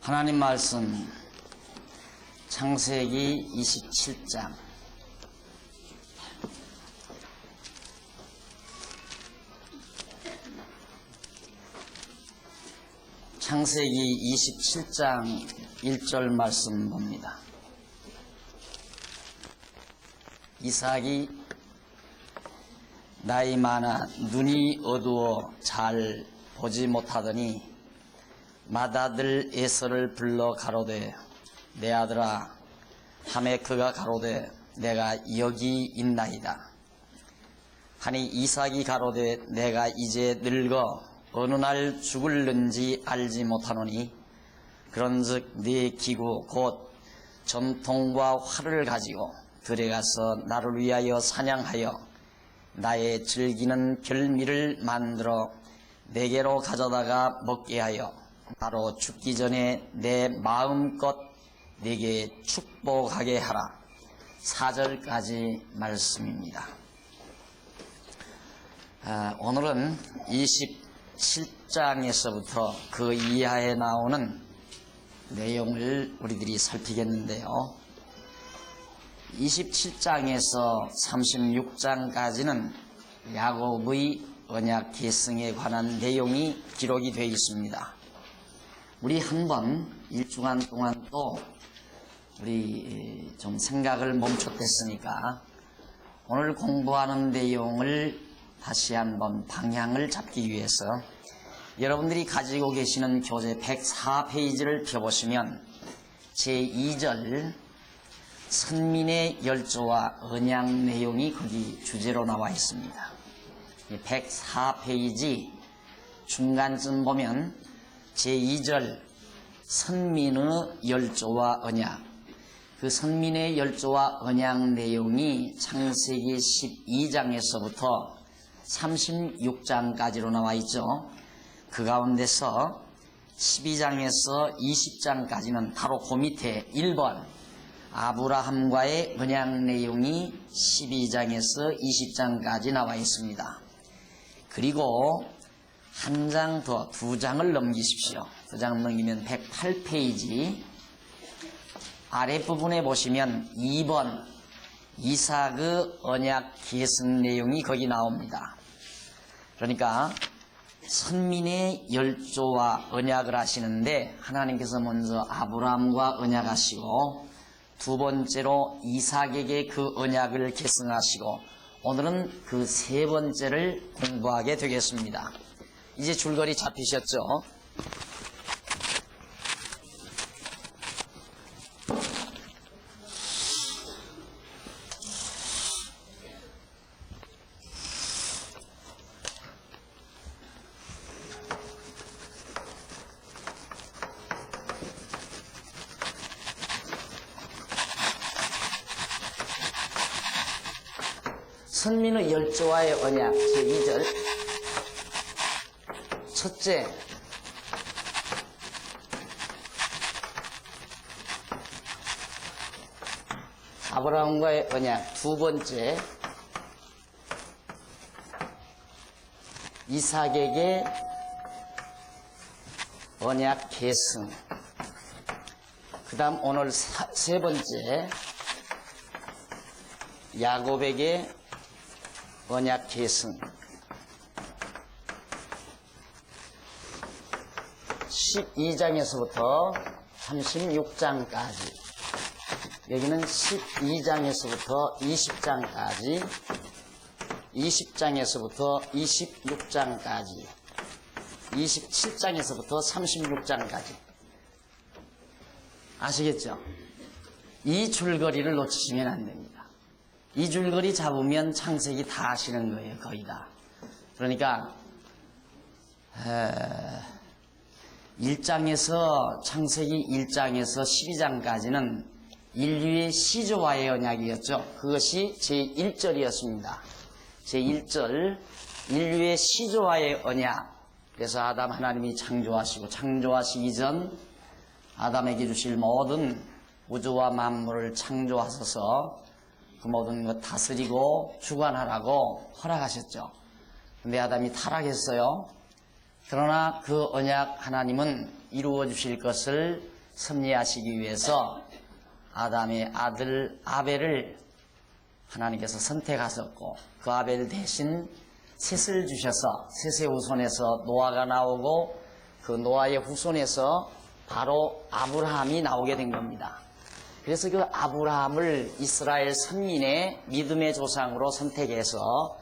하나님 말씀 창세기 27장 창세기 27장 1절 말씀 봅니다. 이삭이 나이 많아 눈이 어두워 잘 보지 못하더니 맏아들 에서를 불러 가로되 내 아들아 하매 그가 가로되 내가 여기 있나이다 하니 이삭이 가로되 내가 이제 늙어 어느 날 죽을는지 알지 못하노니 그런즉 네 기구 곧 전통과 활을 가지고 들에 가서 나를 위하여 사냥하여 나의 즐기는 별미를 만들어 내게로 가져다가 먹게 하여 바로 죽기 전에 내 마음껏 내게 축복하게 하라. 4절까지 말씀입니다. 오늘은 27장에서부터 그 이하에 나오는 내용을 우리들이 살피겠는데요. 27장에서 36장까지는 야곱의 언약 계승에 관한 내용이 기록이 되어 있습니다. 우리 한번 일주간 동안 또 우리 좀 생각을 멈췄댔으니까 오늘 공부하는 내용을 다시 한번 방향을 잡기 위해서 여러분들이 가지고 계시는 교재 104페이지를 펴보시면 제2절 선민의 열조와 언약 내용이 거기 주제로 나와 있습니다. 104페이지 중간쯤 보면 제2절 선민의 열조와 언약, 그 선민의 열조와 언약 내용이 창세기 12장에서부터 36장까지로 나와 있죠. 그 가운데서 12장에서 20장까지는 바로 그 밑에 1번 아브라함과의 언약 내용이 12장에서 20장까지 나와 있습니다. 그리고 한 장 더, 2장을 넘기십시오. 2장 넘기면 108페이지 아랫부분에 보시면 2번 이삭의 언약 계승 내용이 거기 나옵니다. 그러니까 선민의 열조와 언약을 하시는데 하나님께서 먼저 아브라함과 언약하시고 두 번째로 이삭에게 그 언약을 계승하시고 오늘은 그 세 번째를 공부하게 되겠습니다. 이제 줄거리 잡히셨죠? 선민의 열조와의 언약 제2절 첫째, 아브라함과의 언약 두 번째, 이삭에게 언약 계승, 그 다음 오늘 세 번째, 야곱에게 언약 계승. 12장에서부터 36장까지, 여기는 12장에서부터 20장까지, 20장에서부터 26장까지, 27장에서부터 36장까지. 아시겠죠? 이 줄거리를 놓치시면 안 됩니다. 이 줄거리 잡으면 창세기 다 아시는 거예요, 거의 다. 그러니까 1장에서 창세기 1장에서 12장까지는 인류의 시조와의 언약이었죠. 그것이 제1절이었습니다. 제1절 인류의 시조와의 언약. 그래서 아담 하나님이 창조하시고 창조하시기 전 아담에게 주실 모든 우주와 만물을 창조하셔서 그 모든 것 다스리고 주관하라고 허락하셨죠. 근데 아담이 타락했어요. 그러나 그 언약 하나님은 이루어 주실 것을 섭리하시기 위해서 아담의 아들 아벨을 하나님께서 선택하셨고 그 아벨 대신 셋을 주셔서 셋의 후손에서 노아가 나오고 그 노아의 후손에서 바로 아브라함이 나오게 된 겁니다. 그래서 그 아브라함을 이스라엘 선민의 믿음의 조상으로 선택해서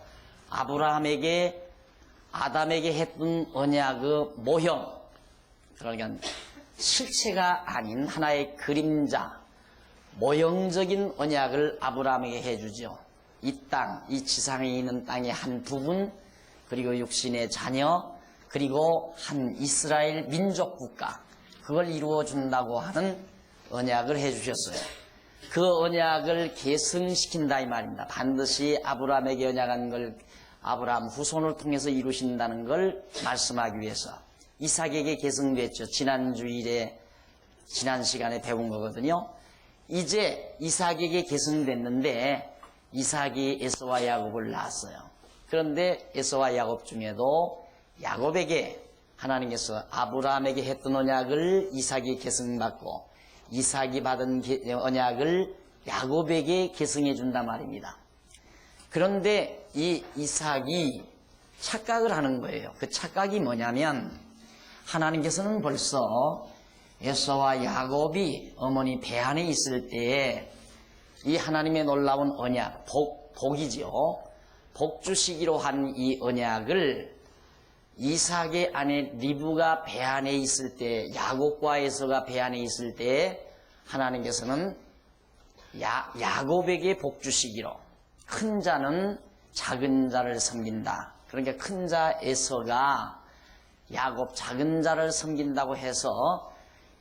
아브라함에게 아담에게 했던 언약의 모형, 그러니까 실체가 아닌 하나의 그림자, 모형적인 언약을 아브라함에게 해주죠. 이 땅, 이 지상에 있는 땅의 한 부분, 그리고 육신의 자녀, 그리고 한 이스라엘 민족 국가, 그걸 이루어준다고 하는 언약을 해주셨어요. 그 언약을 계승시킨다 이 말입니다. 반드시 아브라함에게 언약한 걸 아브라함 후손을 통해서 이루신다는 걸 말씀하기 위해서 이삭에게 계승됐죠. 지난 주일에 지난 시간에 배운 거거든요. 이제 이삭에게 계승됐는데 이삭이 에서와 야곱을 낳았어요. 그런데 에서와 야곱 중에도 야곱에게 하나님께서 아브라함에게 했던 언약을 이삭이 계승받고 이삭이 받은 언약을 야곱에게 계승해 준단 말입니다. 그런데 이 이삭이 착각을 하는 거예요. 그 착각이 뭐냐면 하나님께서는 벌써 에서와 야곱이 어머니 배 안에 있을 때에 이 하나님의 놀라운 언약, 복이지요. 복 주시기로 한 이 언약을 이삭의 아내 리브가 배 안에 있을 때, 야곱과 에서가 배 안에 있을 때 하나님께서는 야곱에게 복 주시기로, 큰 자는 작은 자를 섬긴다. 그러니까 큰 자 에서가 야곱 작은 자를 섬긴다고 해서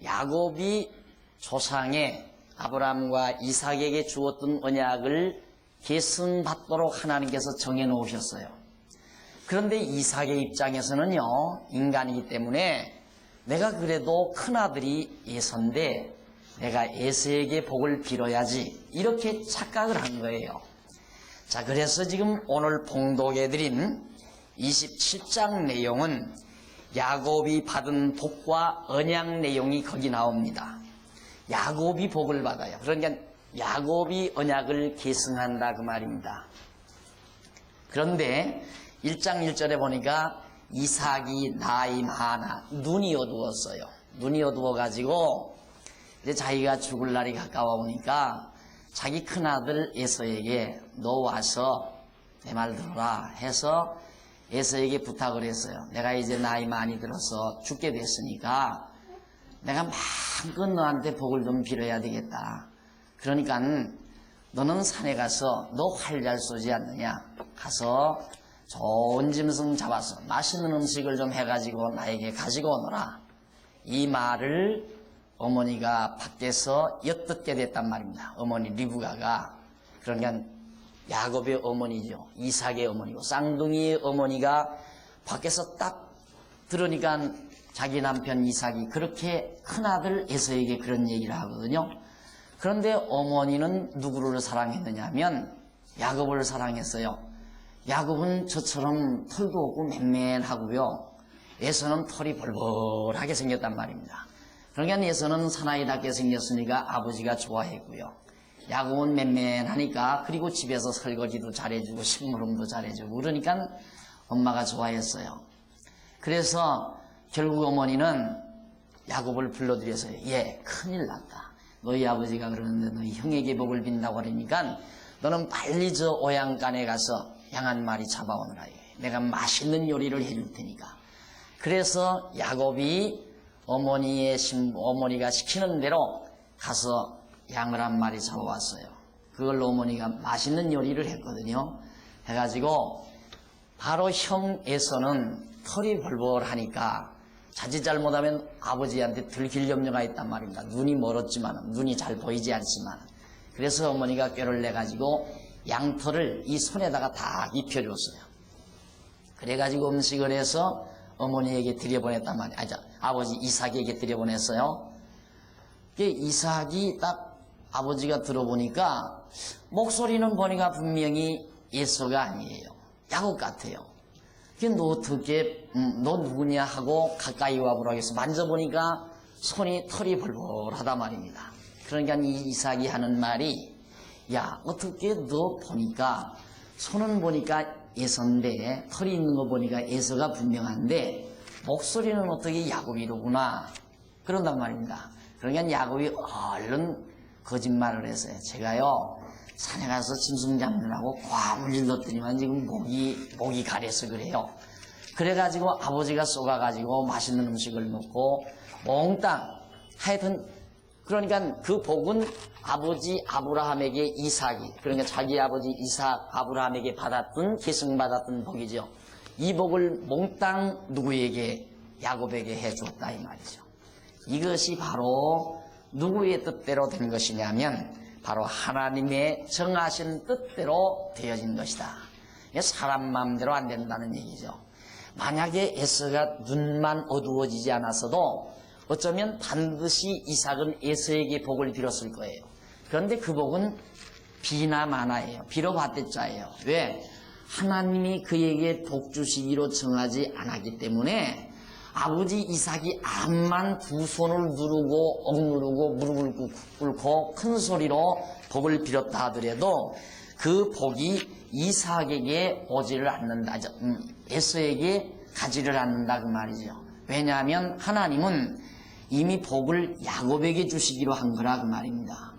야곱이 조상의 아브라함과 이삭에게 주었던 언약을 계승받도록 하나님께서 정해놓으셨어요. 그런데 이삭의 입장에서는요, 인간이기 때문에 내가 그래도 큰아들이 에서인데 내가 에서에게 복을 빌어야지, 이렇게 착각을 한 거예요. 자, 그래서 지금 오늘 봉독해 드린 27장 내용은 야곱이 받은 복과 언약 내용이 거기 나옵니다. 야곱이 복을 받아요. 그러니까 야곱이 언약을 계승한다 그 말입니다. 그런데 1장 1절에 보니까 이삭이 나이 많아 눈이 어두웠어요. 눈이 어두워가지고 이제 자기가 죽을 날이 가까워 오니까 자기 큰아들 에서에게 너 와서 내 말 들어라 해서 에서에게 부탁을 했어요. 내가 이제 나이 많이 들어서 죽게 됐으니까 내가 마음껏 너한테 복을 좀 빌어야 되겠다. 그러니까 너는 산에 가서 너 활 잘 쏘지 않느냐? 가서 좋은 짐승 잡아서 맛있는 음식을 좀 해가지고 나에게 가지고 오너라. 이 말을 어머니가 밖에서 엿듣게 됐단 말입니다. 어머니 리브가가. 그러니까 야곱의 어머니죠. 이삭의 어머니고 쌍둥이의 어머니가 밖에서 딱 들으니까 자기 남편 이삭이 그렇게 큰아들 에서에게 그런 얘기를 하거든요. 그런데 어머니는 누구를 사랑했느냐 하면 야곱을 사랑했어요. 야곱은 저처럼 털도 없고 맨맨하고요. 에서는 털이 벌벌하게 생겼단 말입니다. 그러니까 에서는 사나이답게 생겼으니까 아버지가 좋아했고요. 야곱은 맨맨하니까, 그리고 집에서 설거지도 잘해주고 식물음도 잘해주고 그러니까 엄마가 좋아했어요. 그래서 결국 어머니는 야곱을 불러들여서 얘 큰일 났다. 너희 아버지가 그러는데 너희 형에게 복을 빈다고 그러니까 너는 빨리 저 오양간에 가서 양 한 마리 잡아오느라. 내가 맛있는 요리를 해줄 테니까. 그래서 야곱이 어머니가 시키는 대로 가서 양을 한 마리 잡아왔어요. 그걸로 어머니가 맛있는 요리를 했거든요. 해가지고 바로 형에서는 털이 벌벌하니까 자칫 잘못하면 아버지한테 들킬 염려가 있단 말입니다. 눈이 멀었지만, 눈이 잘 보이지 않지만. 그래서 어머니가 꾀를 내가지고 양털을 이 손에다가 다 입혀줬어요. 그래가지고 음식을 해서 어머니에게 들여보냈단 말이에요. 아버지 이삭에게 들여보냈어요. 이삭이 딱 아버지가 들어보니까 목소리는 보니까 분명히 에서가 아니에요. 야곱 같아요. 너 어떻게, 너 누구냐 하고 가까이 와보라고 해서 만져보니까 손이 털이 벌벌하다 말입니다. 그러니까 이 이삭이 하는 말이 야 어떻게 너 보니까 손은 보니까 에서인데 털이 있는 거 보니까 에서가 분명한데 목소리는 어떻게 야곱이로구나 그런단 말입니다. 그러니까 야곱이 얼른 거짓말을 했어요. 제가요 산에 가서 짐승 잡느라고 과물질 넣었더니만 지금 목이 가려서 그래요. 그래가지고 아버지가 쏘가가지고 맛있는 음식을 먹고 몽땅 하여튼 그러니까 그 복은 아버지 아브라함에게 이삭이 그러니까 자기 아버지 이삭 아브라함에게 받았던 계승받았던 복이죠. 이 복을 몽땅 누구에게 야곱에게 해주었다 이 말이죠. 이것이 바로 누구의 뜻대로 된 것이냐면 바로 하나님의 정하신 뜻대로 되어진 것이다. 사람 마음대로 안 된다는 얘기죠. 만약에 에서가 눈만 어두워지지 않았어도 어쩌면 반드시 이삭은 에서에게 복을 빌었을 거예요. 그런데 그 복은 비나 마나예요. 빌어봤댔자예요. 왜? 하나님이 그에게 복 주시기로 정하지 않았기 때문에 아버지 이삭이 암만 두 손을 누르고 억누르고 무릎을 꿇고 큰 소리로 복을 빌었다 하더라도 그 복이 이삭에게 오지를 않는다. 에서에게 가지를 않는다 그 말이죠. 왜냐하면 하나님은 이미 복을 야곱에게 주시기로 한 거라 그 말입니다.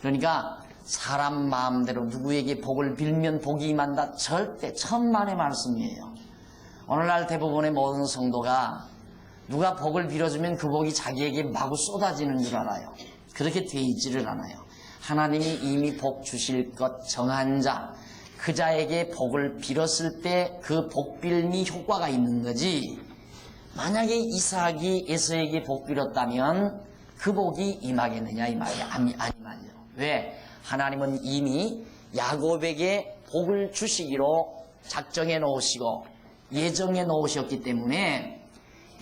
그러니까 사람 마음대로 누구에게 복을 빌면 복이 임한다 절대 천만의 말씀이에요. 오늘날 대부분의 모든 성도가 누가 복을 빌어주면 그 복이 자기에게 마구 쏟아지는 줄 알아요. 그렇게 돼 있지를 않아요. 하나님이 이미 복 주실 것 정한 자, 그 자에게 복을 빌었을 때 그 복빌미 효과가 있는 거지. 만약에 이삭이 에서에게 복 빌었다면 그 복이 임하겠느냐 이 말이야. 아니만요. 왜? 하나님은 이미 야곱에게 복을 주시기로 작정해 놓으시고 예정해 놓으셨기 때문에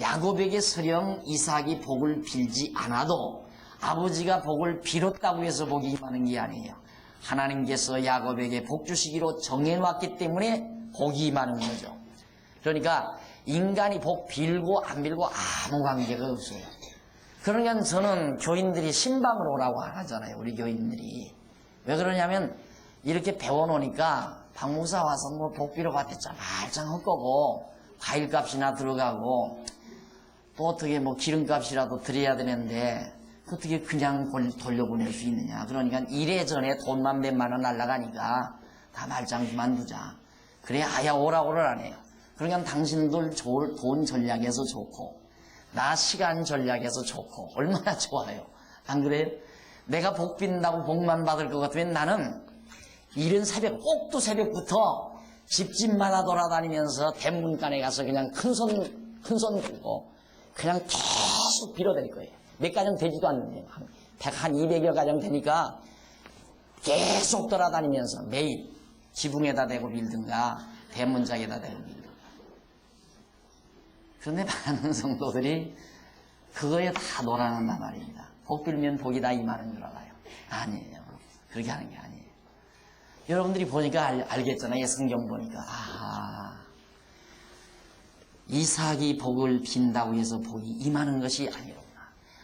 야곱에게 설령 이삭이 복을 빌지 않아도 아버지가 복을 빌었다고 해서 복이 임하는 게 아니에요. 하나님께서 야곱에게 복 주시기로 정해놨기 때문에 복이 임하는 거죠. 그러니까 인간이 복 빌고 안 빌고 아무 관계가 없어요. 그러니까 저는 교인들이 신방을 오라고 안 하잖아요. 우리 교인들이. 왜 그러냐면 이렇게 배워놓으니까 박목사 와서 뭐 복 빌어 받댔자 말짱 할 거고 과일값이나 들어가고 또 어떻게 뭐 기름값이라도 드려야 되는데 어떻게 그냥 돌려보낼 수 있느냐. 그러니까 이래저래 돈만 몇만 원 날라가니까 다 말짱 그만두자. 그래 아야 오라고를 안 해요. 그러니까 당신들 돈 전략에서 좋고 나 시간 전략에서 좋고 얼마나 좋아요. 안 그래요? 내가 복 빈다고 복만 받을 것 같으면 나는 이른 새벽 꼭두 새벽부터 집집마다 돌아다니면서 대문간에 가서 그냥 큰 손 들고 그냥 계속 빌어댈 거예요. 몇 가정 되지도 않는데요. 한 200여 가정 되니까 계속 돌아다니면서 매일 지붕에다 대고 빌든가 대문짝에다 대고 빌든가. 그런데 많은 성도들이 그거에 다 놀아난단 말입니다. 복 빌면 복이 다 임하는 줄 알아요. 아니에요. 그렇게 하는 게 아니에요. 여러분들이 보니까 알겠잖아요. 성경 보니까. 이삭이 복을 빈다고 해서 복이 임하는 것이 아니로구나.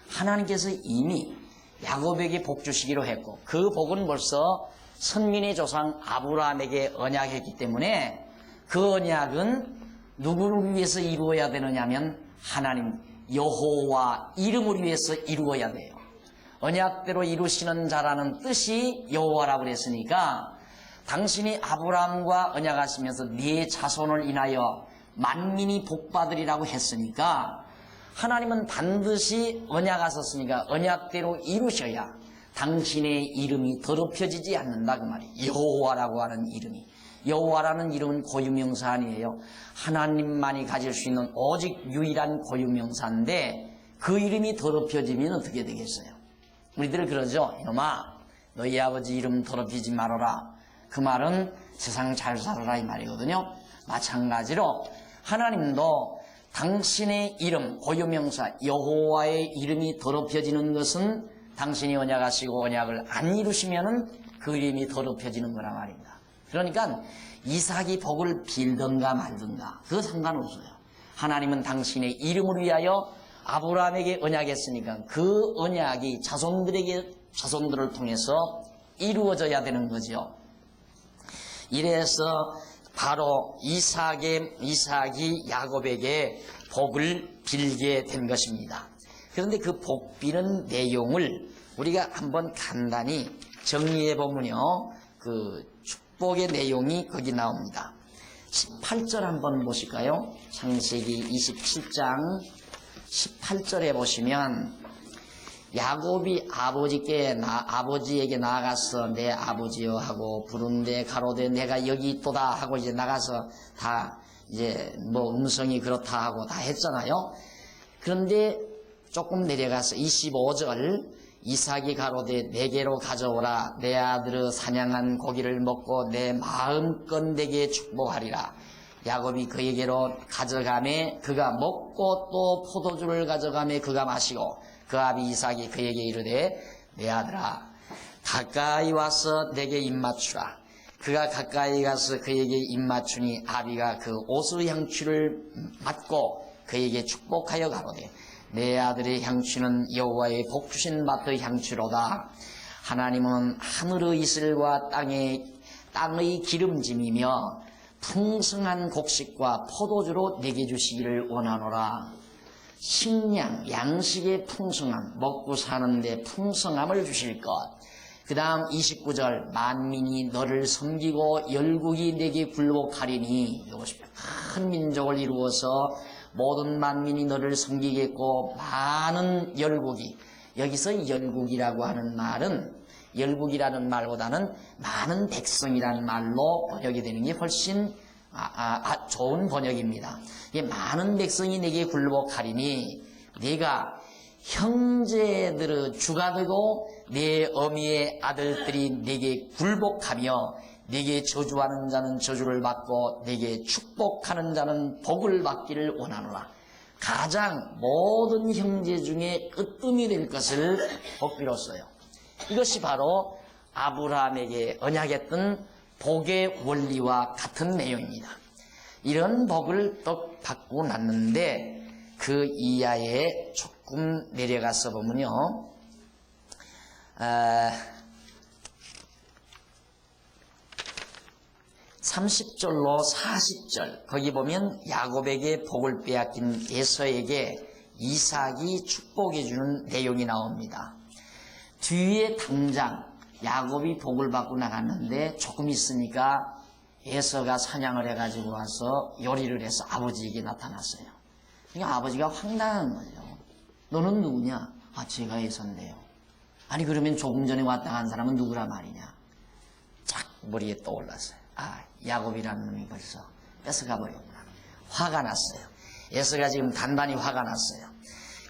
하나님께서 이미 야곱에게 복 주시기로 했고 그 복은 벌써 선민의 조상 아브라함에게 언약했기 때문에 그 언약은 누구를 위해서 이루어야 되느냐면 하나님 여호와 이름을 위해서 이루어야 돼요. 언약대로 이루시는 자라는 뜻이 여호와라고 그랬으니까 당신이 아브라함과 언약하시면서 네 자손을 인하여 만민이 복받으리라고 했으니까 하나님은 반드시 언약하셨으니까 언약대로 이루셔야 당신의 이름이 더럽혀지지 않는다 그 말이에요. 여호와라고 하는 이름이. 여호와라는 이름은 고유명사 아니에요. 하나님만이 가질 수 있는 오직 유일한 고유명사인데 그 이름이 더럽혀지면 어떻게 되겠어요? 우리들 그러죠. 이놈아 너희 아버지 이름 더럽히지 말아라. 그 말은 세상 잘 살아라 이 말이거든요. 마찬가지로 하나님도 당신의 이름 고유명사 여호와의 이름이 더럽혀지는 것은 당신이 언약하시고 언약을 안 이루시면은 그 이름이 더럽혀지는 거란 말입니다. 그러니까 이삭이 복을 빌든가 말든가 그거 상관없어요. 하나님은 당신의 이름을 위하여 아브라함에게 언약했으니까 그 언약이 자손들을 통해서 이루어져야 되는 거죠. 이래서 바로 이삭이 야곱에게 복을 빌게 된 것입니다. 그런데 그 복 비는 내용을 우리가 한번 간단히 정리해 보면요, 그 축복의 내용이 거기 나옵니다. 18절 한번 보실까요? 창세기 27장 18절에 보시면 야곱이 아버지에게 나아가서 내 아버지여 하고 부른데 가로되 내가 여기 있도다 하고 이제 나가서 다 이제 뭐 음성이 그렇다 하고 다 했잖아요. 그런데 조금 내려가서 25절 이삭이 가로되 내게로 가져오라 내 아들의 사냥한 고기를 먹고 내 마음껏 내게 축복하리라. 야곱이 그에게로 가져가매 그가 먹고 또 포도주를 가져가매 그가 마시고 그 아비 이삭이 그에게 이르되 내 아들아 가까이 와서 내게 입맞추라. 그가 가까이 가서 그에게 입맞추니 아비가 그 옷의 향취를 맡고 그에게 축복하여 가로되 내 아들의 향취는 여호와의 복주신 밭의 향취로다. 하나님은 하늘의 이슬과 땅의 기름짐이며 풍성한 곡식과 포도주로 내게 주시기를 원하노라. 식량, 양식의 풍성함, 먹고 사는데 풍성함을 주실 것. 그 다음 29절 만민이 너를 섬기고 열국이 내게 굴복하리니, 이것이 큰 민족을 이루어서 모든 만민이 너를 섬기겠고 많은 열국이, 여기서 열국이라고 하는 말은 열국이라는 말보다는 많은 백성이라는 말로 번역이 되는 게 훨씬 좋은 번역입니다. 많은 백성이 내게 굴복하리니 네가 형제들의 주가 되고 내 어미의 아들들이 내게 굴복하며 네게 저주하는 자는 저주를 받고 네게 축복하는 자는 복을 받기를 원하노라. 가장 모든 형제 중에 으뜸이 될 것을 복비로써요. 이것이 바로 아브라함에게 언약했던 복의 원리와 같은 내용입니다. 이런 복을 또 받고 났는데 그 이하에 조금 내려가서 보면요, 30절로 40절 거기 보면 야곱에게 복을 빼앗긴 에서에게 이삭이 축복해 주는 내용이 나옵니다. 뒤에 당장 야곱이 복을 받고 나갔는데 조금 있으니까 에서가 사냥을 해가지고 와서 요리를 해서 아버지에게 나타났어요. 그러니까 아버지가 황당한 거죠. 너는 누구냐? 제가 에서인데요. 아니 그러면 조금 전에 왔다 간 사람은 누구라 말이냐? 쫙 머리에 떠올랐어요. 야곱이라는 놈이 벌써 뺏어가 버렸구나. 화가 났어요. 에서가 지금 단단히 화가 났어요.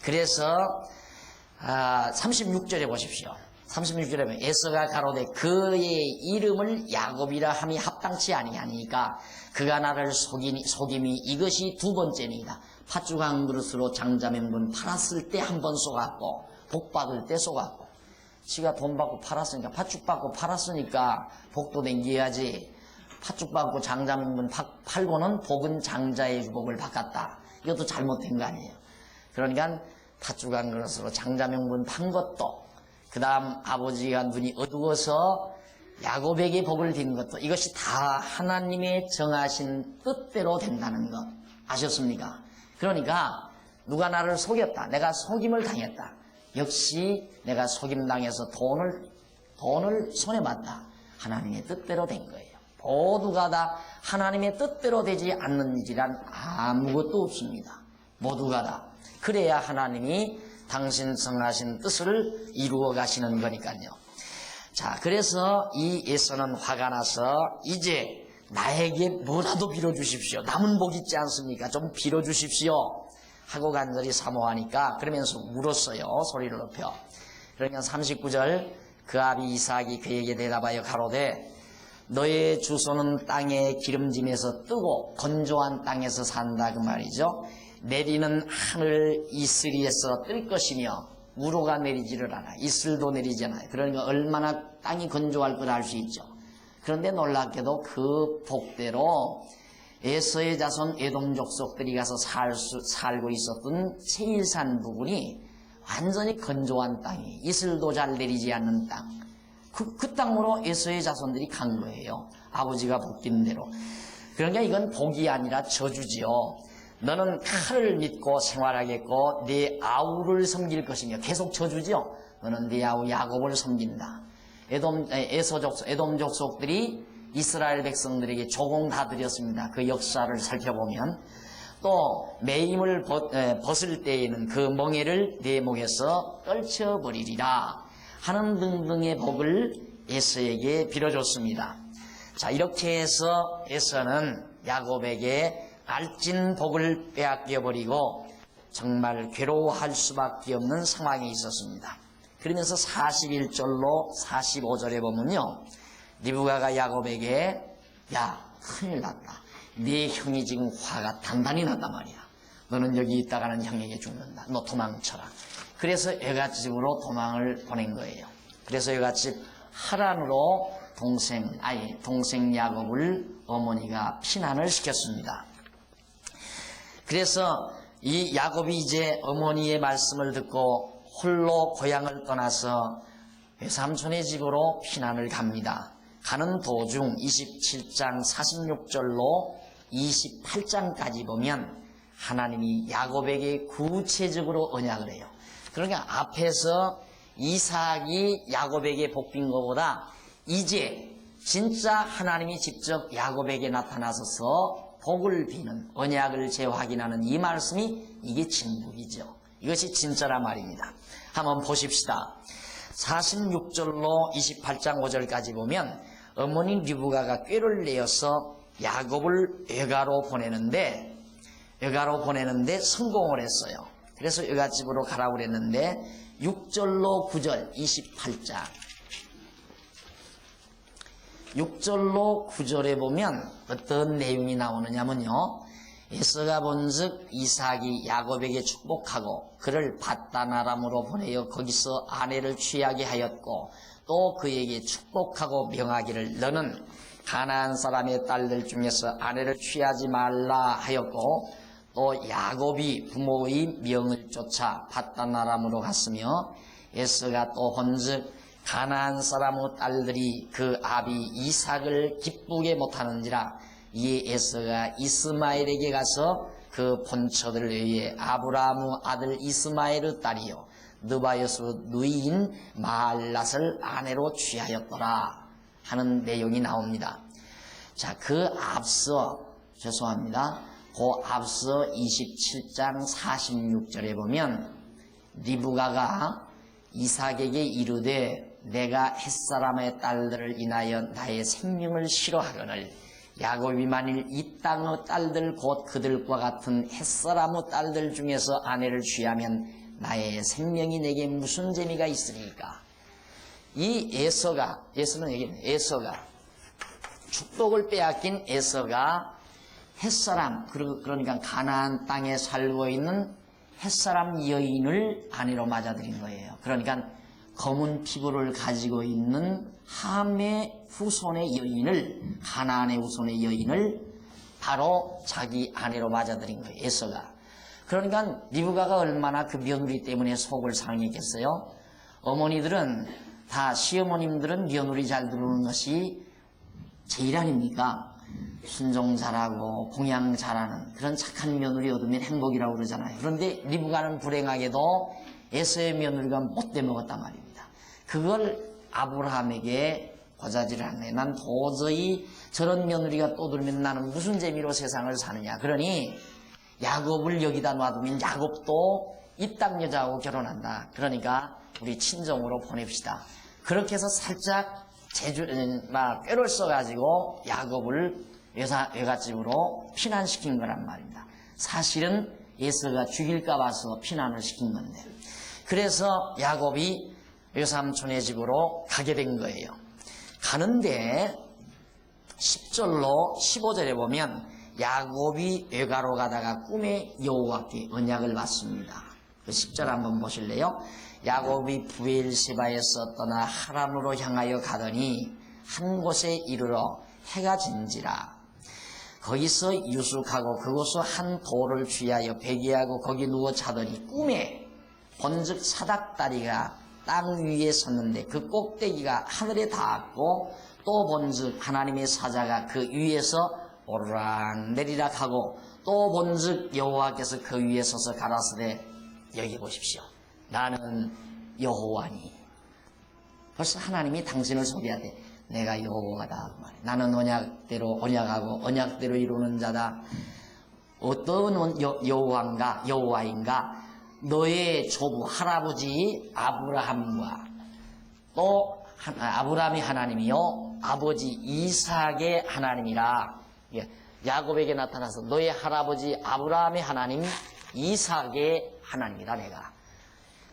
그래서 36절에 보십시오. 36절에 보면 에서가 가로되 그의 이름을 야곱이라 함이 합당치 아니하니까 그가 나를 속임이 이것이 두 번째니이다. 팥죽 한 그릇으로 장자명분 팔았을 때 한 번 쏘갔고 복 받을 때 쏘갔고, 지가 돈 받고 팔았으니까 팥죽 받고 팔았으니까 복도 댕겨야지. 팥죽 받고 장자명분 팔고는 복은 장자의 복을 바꿨다. 이것도 잘못된 거 아니에요. 그러니까 팥죽 한 그릇으로 장자명분 판 것도, 그 다음 아버지가 눈이 어두워서 야곱에게 복을 든 것도, 이것이 다 하나님의 정하신 뜻대로 된다는 것 아셨습니까? 그러니까 누가 나를 속였다, 내가 속임을 당했다, 역시 내가 속임당해서 돈을 손해봤다, 하나님의 뜻대로 된 거예요. 모두가 다 하나님의 뜻대로 되지 않는 일이란 아무것도 없습니다. 모두가 다 그래야 하나님이 당신 정하신 뜻을 이루어 가시는 거니까요. 자, 그래서 이 에서는 화가 나서 이제 나에게 뭐라도 빌어주십시오. 남은 복 있지 않습니까? 좀 빌어주십시오 하고 간절히 사모하니까 그러면서 울었어요. 소리를 높여. 그러니까 39절 그 아비 이삭이 그에게 대답하여 가로되 너의 주소는 땅의 기름짐에서 뜨고 건조한 땅에서 산다 그 말이죠. 내리는 하늘 이슬이에서 뜰 것이며 우로가 내리지를 않아. 이슬도 내리지 않아요. 그러니까 얼마나 땅이 건조할 걸 알 수 있죠. 그런데 놀랍게도 그 복대로 에서의 자손 에돔 족속들이 가서 살고 있었던 세일산 부분이 완전히 건조한 땅이, 이슬도 잘 내리지 않는 땅, 그 땅으로 에서의 자손들이 간 거예요. 아버지가 복긴 대로. 그러니까 이건 복이 아니라 저주지요. 너는 칼을 믿고 생활하겠고 네 아우를 섬길 것이며, 계속 저주지요. 너는 네 아우 야곱을 섬긴다. 에돔 족속들이 이스라엘 백성들에게 조공 다 드렸습니다. 그 역사를 살펴보면, 또 매임을 벗을 때에는 그 멍에를 내 목에서 떨쳐버리리라 하는 등등의 복을 에서에게 빌어줬습니다. 자, 이렇게 해서 에서는 야곱에게 알찐 복을 빼앗겨버리고 정말 괴로워할 수밖에 없는 상황에 있었습니다. 그러면서 41절로 45절에 보면요, 리브가가 야곱에게 야, 큰일 났다. 네 형이 지금 화가 단단히 났단 말이야. 너는 여기 있다가는 형에게 죽는다. 너 도망쳐라. 그래서 여갓집으로 도망을 보낸 거예요. 그래서 여갓집 하란으로 동생 야곱을 어머니가 피난을 시켰습니다. 그래서 이 야곱이 이제 어머니의 말씀을 듣고 홀로 고향을 떠나서 외삼촌의 집으로 피난을 갑니다. 가는 도중 27장 46절로 28장까지 보면 하나님이 야곱에게 구체적으로 언약을 해요. 그러니까 앞에서 이삭이 야곱에게 복빈 것보다 이제 진짜 하나님이 직접 야곱에게 나타나서서 복을 비는, 언약을 재확인하는 이 말씀이, 이게 진국이죠. 이것이 진짜란 말입니다. 한번 보십시다. 46절로 28장 5절까지 보면 어머니 리브가가 꾀를 내어서 야곱을 외가로 보내는데 성공을 했어요. 그래서 외갓집으로 가라고 그랬는데 6절로 9절 28장 6절로 9절에 보면 어떤 내용이 나오느냐면요, 에서가 본즉 이삭이 야곱에게 축복하고 그를 밧단아람으로 보내어 거기서 아내를 취하게 하였고, 또 그에게 축복하고 명하기를 너는 가나안 사람의 딸들 중에서 아내를 취하지 말라 하였고, 또 야곱이 부모의 명을 쫓아 밧단아람으로 갔으며, 에서가 또 본즉 가나안 사람의 딸들이 그 아비 이삭을 기쁘게 못하는지라, 이에 에서가 이스마엘에게 가서 그 본처들을 위해 아브라함의 아들 이스마엘의 딸이요 느바요스 누이인 마할랏을 아내로 취하였더라 하는 내용이 나옵니다. 자, 그 앞서 그 앞서 27장 46절에 보면 리브가가 이삭에게 이르되 내가 햇사람의 딸들을 인하여 나의 생명을 싫어하거늘 야곱이 만일 이 땅의 딸들 곧 그들과 같은 햇사람의 딸들 중에서 아내를 취하면 나의 생명이 내게 무슨 재미가 있으리까? 이 에서가 축복을 빼앗긴 에서가 햇사람, 그러니까 가나안 땅에 살고 있는 햇사람 여인을 아내로 맞아들인 거예요. 그러니까 검은 피부를 가지고 있는 함의 후손의 여인을, 가나안의 후손의 여인을 바로 자기 아내로 맞아들인 거예요, 에서가. 그러니까 리브가가 얼마나 그 며느리 때문에 속을 상했겠어요. 어머니들은 다, 시어머님들은 며느리 잘 들어오는 것이 제일 아닙니까? 순종 잘하고 봉양 잘하는 그런 착한 며느리 얻으면 행복이라고 그러잖아요. 그런데 리브가는 불행하게도 에서의 며느리가 못돼 먹었단 말입니다. 그걸 아브라함에게 고자질을 하네. 난 도저히 저런 며느리가 또 들면 나는 무슨 재미로 세상을 사느냐. 그러니 야곱을 여기다 놔두면 야곱도 이 땅 여자하고 결혼한다. 그러니까 우리 친정으로 보냅시다. 그렇게 해서 살짝 꾀를 써가지고 야곱을 외갓집으로 피난시킨 거란 말입니다. 사실은 에서가 죽일까 봐서 피난을 시킨 건데, 그래서 야곱이 외삼촌의 집으로 가게 된 거예요. 가는데 10절로 15절에 보면 야곱이 외가로 가다가 꿈에 여호와께 언약을 받습니다. 그 10절 한번 보실래요? 야곱이 브엘세바에서 떠나 하란으로 향하여 가더니 한 곳에 이르러 해가 진지라. 거기서 유숙하고 그곳서 한 돌을 취하여 베개하고 거기 누워 자더니 꿈에 본즉 사닥다리가 땅 위에 섰는데 그 꼭대기가 하늘에 닿았고 또 본즉 하나님의 사자가 그 위에서 오르락 내리락 하고 또 본즉 여호와께서 그 위에 서서 가라사대 여기 보십시오. 나는 여호와니. 벌써 하나님이 당신을 소개하되 내가 여호와다. 나는 언약대로 언약하고 언약대로 이루는 자다. 어떤 여호와인가? 너의 조부 할아버지 아브라함과 또 아브라함이 하나님이요 아버지 이삭의 하나님이라. 야곱에게 나타나서 너의 할아버지 아브라함의 하나님 이삭의 하나님이다. 내가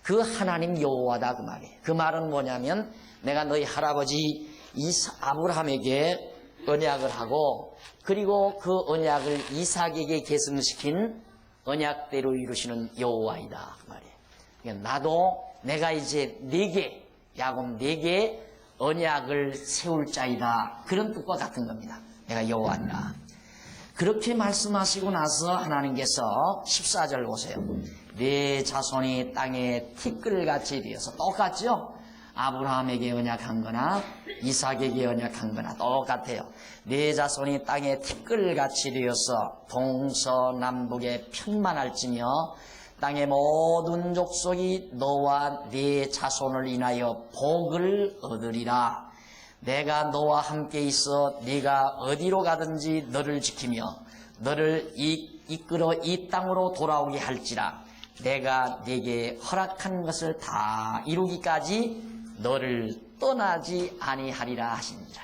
그 하나님 여호와다 그 말이에요. 그 말은 뭐냐면 내가 너희 할아버지 아브라함에게 언약을 하고 그리고 그 언약을 이삭에게 계승시킨 언약대로 이루시는 여호와이다 그 말이에요. 그러니까 나도 내가 이제 야곱 4개 언약을 세울 자이다 그런 뜻과 같은 겁니다. 내가 여호와니라. 그렇게 말씀하시고 나서 하나님께서 14절 보세요. 내 자손이 땅에 티끌같이 되어서 똑같죠? 아브라함에게 언약한 거나 이삭에게 언약한 거나 똑같아요. 내 자손이 땅에 티끌같이 되어서 동서남북에 편만할지며 땅의 모든 족속이 너와 네 자손을 인하여 복을 얻으리라. 내가 너와 함께 있어 네가 어디로 가든지 너를 지키며 너를 이끌어 이 땅으로 돌아오게 할지라. 내가 네게 허락한 것을 다 이루기까지 너를 떠나지 아니하리라 하시니라.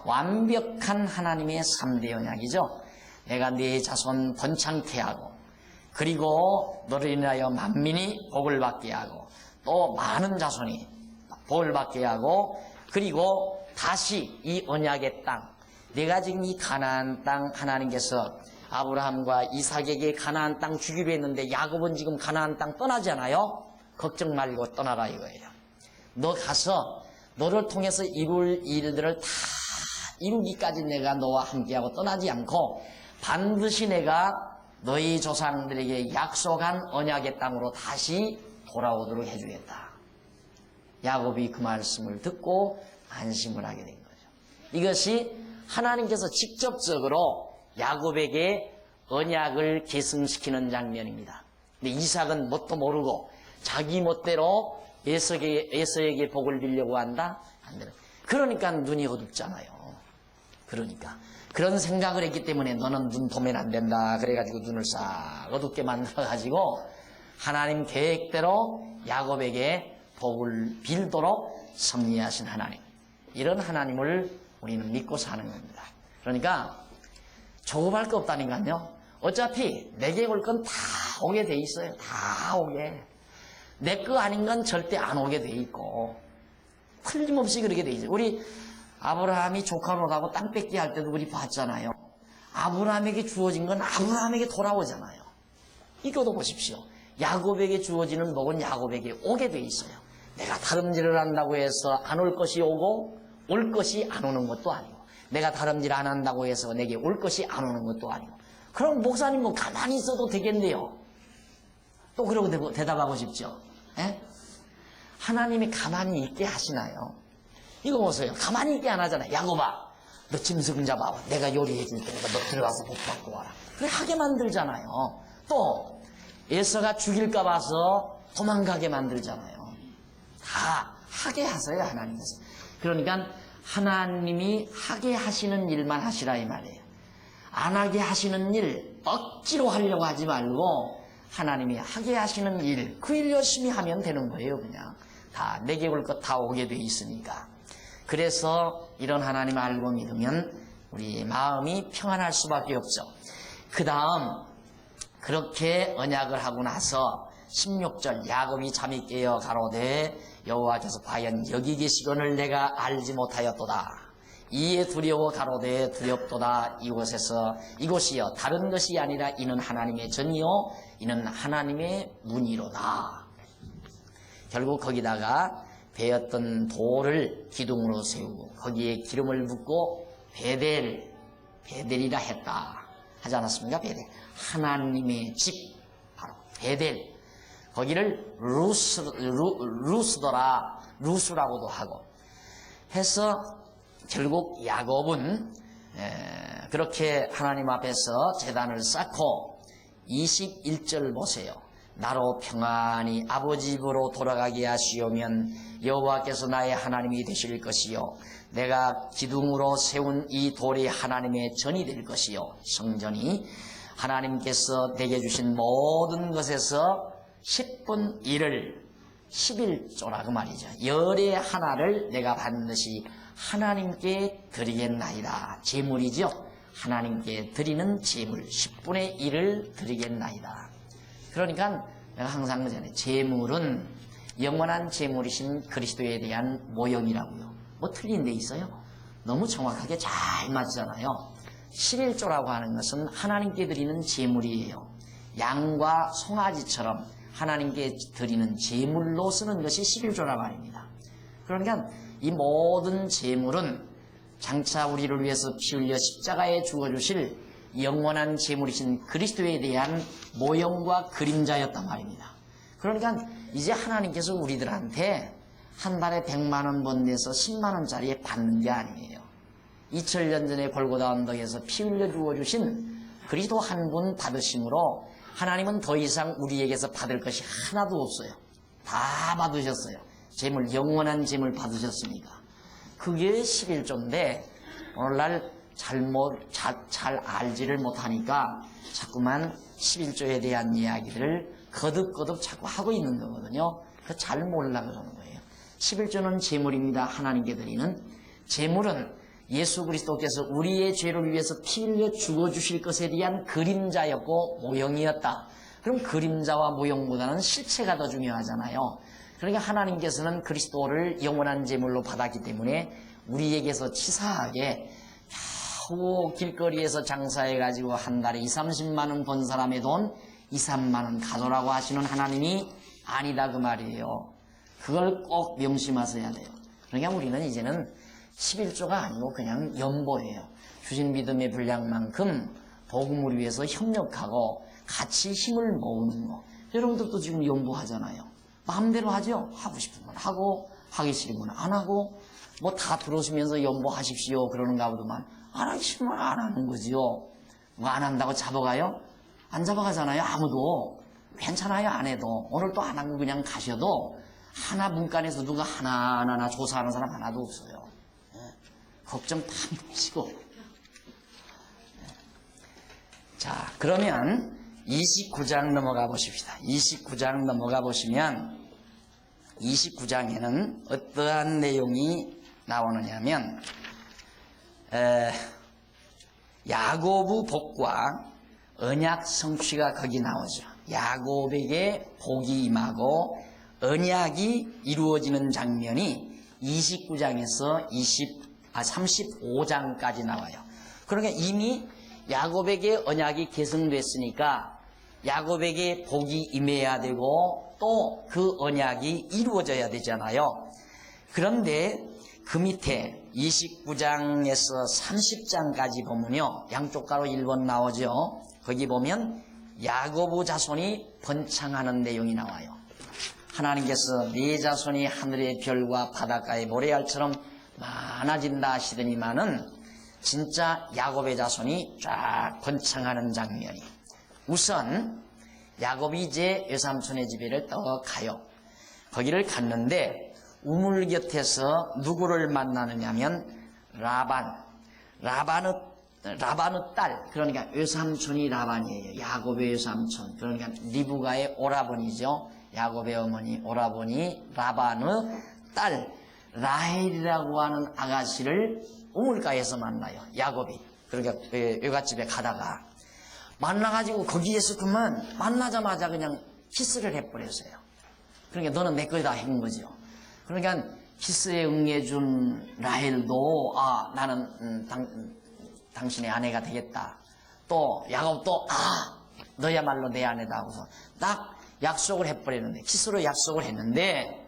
완벽한 하나님의 3대 언약이죠. 내가 네 자손 번창케 하고 그리고 너를 인하여 만민이 복을 받게 하고 또 많은 자손이 복을 받게 하고 그리고 다시 이 언약의 땅, 내가 지금 이 가나안 땅 하나님께서 아브라함과 이삭에게 가나안 땅 주기로 했는데 야곱은 지금 가나안 땅 떠나지 않아요? 걱정 말고 떠나라 이거예요. 너 가서 너를 통해서 이룰 일들을 다 이루기까지 내가 너와 함께하고 떠나지 않고 반드시 내가 너희 조상들에게 약속한 언약의 땅으로 다시 돌아오도록 해주겠다. 야곱이 그 말씀을 듣고 안심을 하게 된 거죠. 이것이 하나님께서 직접적으로 야곱에게 언약을 계승시키는 장면입니다. 근데 이삭은 뭣도 모르고 자기 멋대로 에서에게 복을 빌려고 한다? 안 되는. 그러니까 눈이 어둡잖아요. 그러니까 그런 생각을 했기 때문에 너는 눈 보면 안 된다. 그래가지고 눈을 싹 어둡게 만들어가지고 하나님 계획대로 야곱에게 복을 빌도록 섭리하신 하나님. 이런 하나님을 우리는 믿고 사는 겁니다. 그러니까 조급할 거 없다니까요. 어차피 내게 올 건 다 오게 돼 있어요. 다 오게. 내 거 아닌 건 절대 안 오게 돼 있고 틀림없이 그렇게 돼 있어요. 우리 아브라함이 조카로라고 땅 뺏기 할 때도 우리 봤잖아요. 아브라함에게 주어진 건 아브라함에게 돌아오잖아요. 이거도 보십시오. 야곱에게 주어지는 복은 야곱에게 오게 돼 있어요. 내가 다름질을 한다고 해서 안 올 것이 오고 올 것이 안 오는 것도 아니고 내가 다름질 안 한다고 해서 내게 올 것이 안 오는 것도 아니고 그럼 목사님 뭐 가만히 있어도 되겠네요. 또 그러고 대답하고 싶죠. 에? 하나님이 가만히 있게 하시나요? 이거 보세요. 가만히 있게 안 하잖아요. 야곱아, 너 짐승 잡아와. 내가 요리해 줄 테니까 너 들어가서 복 받고 와라. 그래 하게 만들잖아요. 또 에서가 죽일까 봐서 도망가게 만들잖아요. 다 하게 하세요. 하나님께서. 그러니까 하나님이 하게 하시는 일만 하시라 이 말이에요. 안 하게 하시는 일 억지로 하려고 하지 말고 하나님이 하게 하시는 일, 그 일 열심히 하면 되는 거예요. 그냥 다 내게 올 것 다 오게 돼 있으니까. 그래서 이런 하나님 알고 믿으면 우리 마음이 평안할 수밖에 없죠. 그 다음 그렇게 언약을 하고 나서 16절 야곱이 잠이 깨어 가로되 여호와께서 과연 여기 계시거늘 내가 알지 못하였도다. 이에 두려워 가로되 두렵도다. 이곳이여 다른 것이 아니라 이는 하나님의 전이요 이는 하나님의 문이로다. 결국 거기다가 베었던 돌을 기둥으로 세우고 거기에 기름을 붓고 베델이라 했다 하지 않았습니까? 베델, 하나님의 집, 바로 베델. 거기를 루스라고도 하고 해서 결국 야곱은 그렇게 하나님 앞에서 제단을 쌓고 21절 보세요. 나로 평안히 아버지 집으로 돌아가게 하시오면 여호와께서 나의 하나님이 되실 것이요 내가 기둥으로 세운 이 돌이 하나님의 전이 될 것이요 성전이 하나님께서 내게 주신 모든 것에서 10분 1을 11조라 그 말이죠. 열의 하나를 내가 반드시 하나님께 드리겠나이다. 제물이죠. 하나님께 드리는 제물 10분의 1을 드리겠나이다. 그러니까 내가 항상 그러잖아요. 제물은 영원한 제물이신 그리스도에 대한 모형이라고요. 뭐 틀린 데 있어요? 너무 정확하게 잘 맞잖아요. 11조라고 하는 것은 하나님께 드리는 제물이에요. 양과 송아지처럼 하나님께 드리는 제물로 쓰는 것이 11조라 말입니다. 그러니까 이 모든 제물은 장차 우리를 위해서 피 흘려 십자가에 죽어주실 영원한 제물이신 그리스도에 대한 모형과 그림자였단 말입니다. 그러니까 이제 하나님께서 우리들한테 한 달에 100만 원 번내서 10만 원짜리에 받는 게 아니에요. 2000년 전에 골고다 언덕에서 피 흘려 주어주신 그리스도 한 분 받으심으로 하나님은 더 이상 우리에게서 받을 것이 하나도 없어요. 다 받으셨어요. 재물, 영원한 재물 받으셨으니까. 그게 11조인데 오늘날 잘 알지를 못하니까 자꾸만 11조에 대한 이야기들을 거듭거듭 자꾸 하고 있는 거거든요. 그거 잘 몰라 그러는 거예요. 11조는 재물입니다. 하나님께 드리는 재물은 예수 그리스도께서 우리의 죄를 위해서 피 흘려 죽어주실 것에 대한 그림자였고 모형이었다. 그럼 그림자와 모형보다는 실체가 더 중요하잖아요. 그러니까 하나님께서는 그리스도를 영원한 제물로 받았기 때문에 우리에게서 치사하게 겨우 길거리에서 장사해가지고 한 달에 20-30만 원 번 사람의 돈 2-3만 원 가져라고 하시는 하나님이 아니다 그 말이에요. 그걸 꼭 명심하셔야 돼요. 그러니까 우리는 이제는 11조가 아니고 그냥 연보예요. 주신 믿음의 분량만큼 복음을 위해서 협력하고 같이 힘을 모으는 거. 여러분들도 지금 연보하잖아요. 마음대로 하죠. 하고 싶으면 하고 하기 싫으면 안 하고 뭐 다 들어오시면서 연보하십시오 그러는가 보더만 안 하기 싫으면 안 하는 거지요. 뭐 안 한다고 잡아가요? 안 잡아가잖아요. 아무도. 괜찮아요. 안 해도. 오늘 또 안 하고 그냥 가셔도 하나 문간에서 누가 하나하나 조사하는 사람 하나도 없어요. 걱정 다 마시고. 자, 그러면 29장 넘어가 보십시다. 29장 넘어가 보시면 29장에는 어떠한 내용이 나오느냐면 야고보 복과 언약 성취가 거기 나오죠. 야곱에게 복이 임하고 언약이 이루어지는 장면이 29장에서 35장까지 나와요. 그러니까 이미 야곱에게 언약이 계승됐으니까 야곱에게 복이 임해야 되고 또 그 언약이 이루어져야 되잖아요. 그런데 그 밑에 29장에서 30장까지 보면요. 양쪽 가로 1번 나오죠. 거기 보면 야고보 자손이 번창하는 내용이 나와요. 하나님께서 네 자손이 하늘의 별과 바닷가의 모래알처럼 많아진다 하시더니만은 진짜 야곱의 자손이 쫙 번창하는 장면이. 우선 야곱이 이제 외삼촌의 집에를 떠가요. 거기를 갔는데 우물 곁에서 누구를 만나느냐면 라반의 딸, 그러니까 외삼촌이 라반이에요. 야곱의 외삼촌. 그러니까 리브가의 오라버니죠. 야곱의 어머니 오라버니 라반의 딸 라헬이라고 하는 아가씨를 우물가에서 만나요. 야곱이. 그러니까 외갓집에 가다가 만나가지고 거기에서 그만 만나자마자 그냥 키스를 해버렸어요. 그러니까 너는 내 거다 한 거죠. 그러니까 키스에 응해준 라헬도 나는 당신의 아내가 되겠다. 또 야곱도 너야말로 내 아내다 하고서 딱 약속을 해버렸는데 키스로 약속을 했는데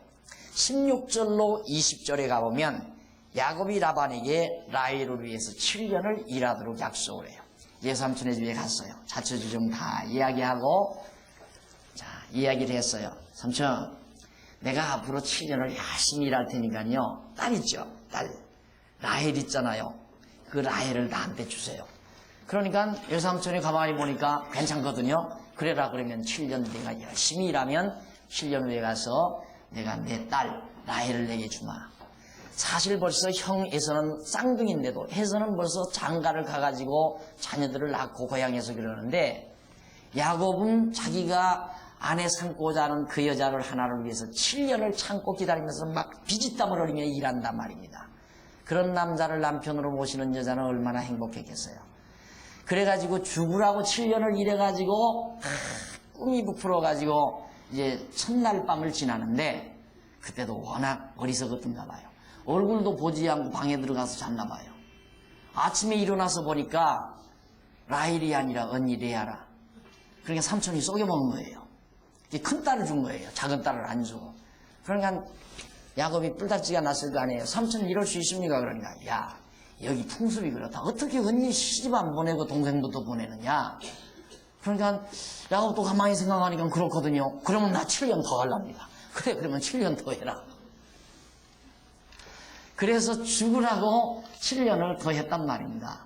16절로 20절에 가보면 야곱이 라반에게 라헬을 위해서 7년을 일하도록 약속을 해요. 예삼촌의 집에 갔어요. 자초지종 다 이야기하고, 자, 이야기를 했어요. 삼촌, 내가 앞으로 7년을 열심히 일할 테니까요. 딸 있죠? 딸. 라헬 있잖아요. 그 라헬을 나한테 주세요. 그러니까 외삼촌이 가만히 보니까 괜찮거든요. 그래라 그러면 7년 내가 열심히 일하면 7년 후에 가서 내가 내 딸 라헬을 내게 주마. 사실 벌써 형 에서는 쌍둥이인데도 에서는 벌써 장가를 가가지고 자녀들을 낳고 고향에서 그러는데 야곱은 자기가 아내 삼고자 하는 그 여자를 하나를 위해서 7년을 참고 기다리면서 막 비지땀을 흘리며 일한단 말입니다. 그런 남자를 남편으로 모시는 여자는 얼마나 행복했겠어요. 그래가지고 죽으라고 7년을 일해가지고 꿈이 부풀어가지고 이제 첫날 밤을 지나는데 그때도 워낙 어리석었던가 봐요. 얼굴도 보지 않고 방에 들어가서 잤나 봐요. 아침에 일어나서 보니까 라헬이 아니라 언니 레아라. 그러니까 삼촌이 속여먹은 거예요. 큰 딸을 준 거예요. 작은 딸을 안 주고. 그러니까 야곱이 뿔다찌가 났을 거 아니에요. 삼촌 이럴 수 있습니까? 그러니까 야, 여기 풍습이 그렇다. 어떻게 언니 시집 안 보내고 동생부터 보내느냐? 그러니까 야곱도 가만히 생각하니까 그렇거든요. 그러면 나 7년 더 하랍니다. 그래, 그러면 7년 더 해라. 그래서 죽으라고 7년을 더 했단 말입니다.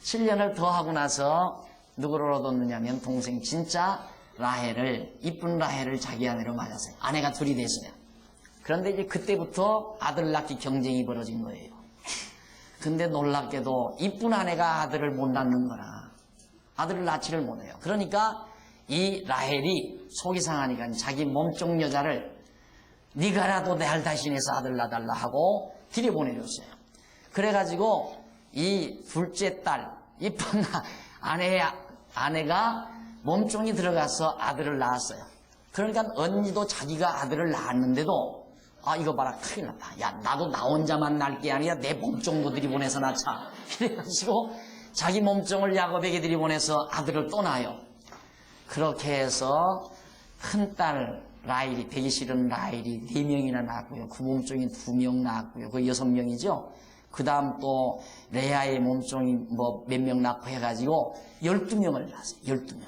7년을 더 하고 나서 누구를 얻었느냐면 동생 진짜 라헬을, 이쁜 라헬을 자기 아내로 맞았어요. 아내가 둘이 됐어요. 그런데 이제 그때부터 아들 낳기 경쟁이 벌어진 거예요. 근데 놀랍게도 이쁜 아내가 아들을 못 낳는 거라. 아들을 낳지를 못해요. 그러니까 이 라헬이 속이 상하니까 자기 몸종 여자를 네가라도 내 알 대신해서 아들 낳아달라 하고 들여보내줬어요. 그래가지고 이 둘째 딸, 이쁜 아내가 몸종이 들어가서 아들을 낳았어요. 그러니까 언니도 자기가 아들을 낳았는데도 아 이거 봐라 큰일 났다. 야 나도 나 혼자만 낳을 게 아니라 내 몸종도 들이보내서 낳자. 이래가지고 자기 몸종을 야곱에게 들이보내서 아들을 또 낳아요. 그렇게 해서 큰딸 라헬이 되기 싫은 라헬이 4명이나 낳았고요. 그 몸종이 2명 낳았고요. 그 6명이죠. 그 다음 또 레아의 몸종이 뭐 몇 명 낳고 해가지고 12명을 낳았어요. 12명.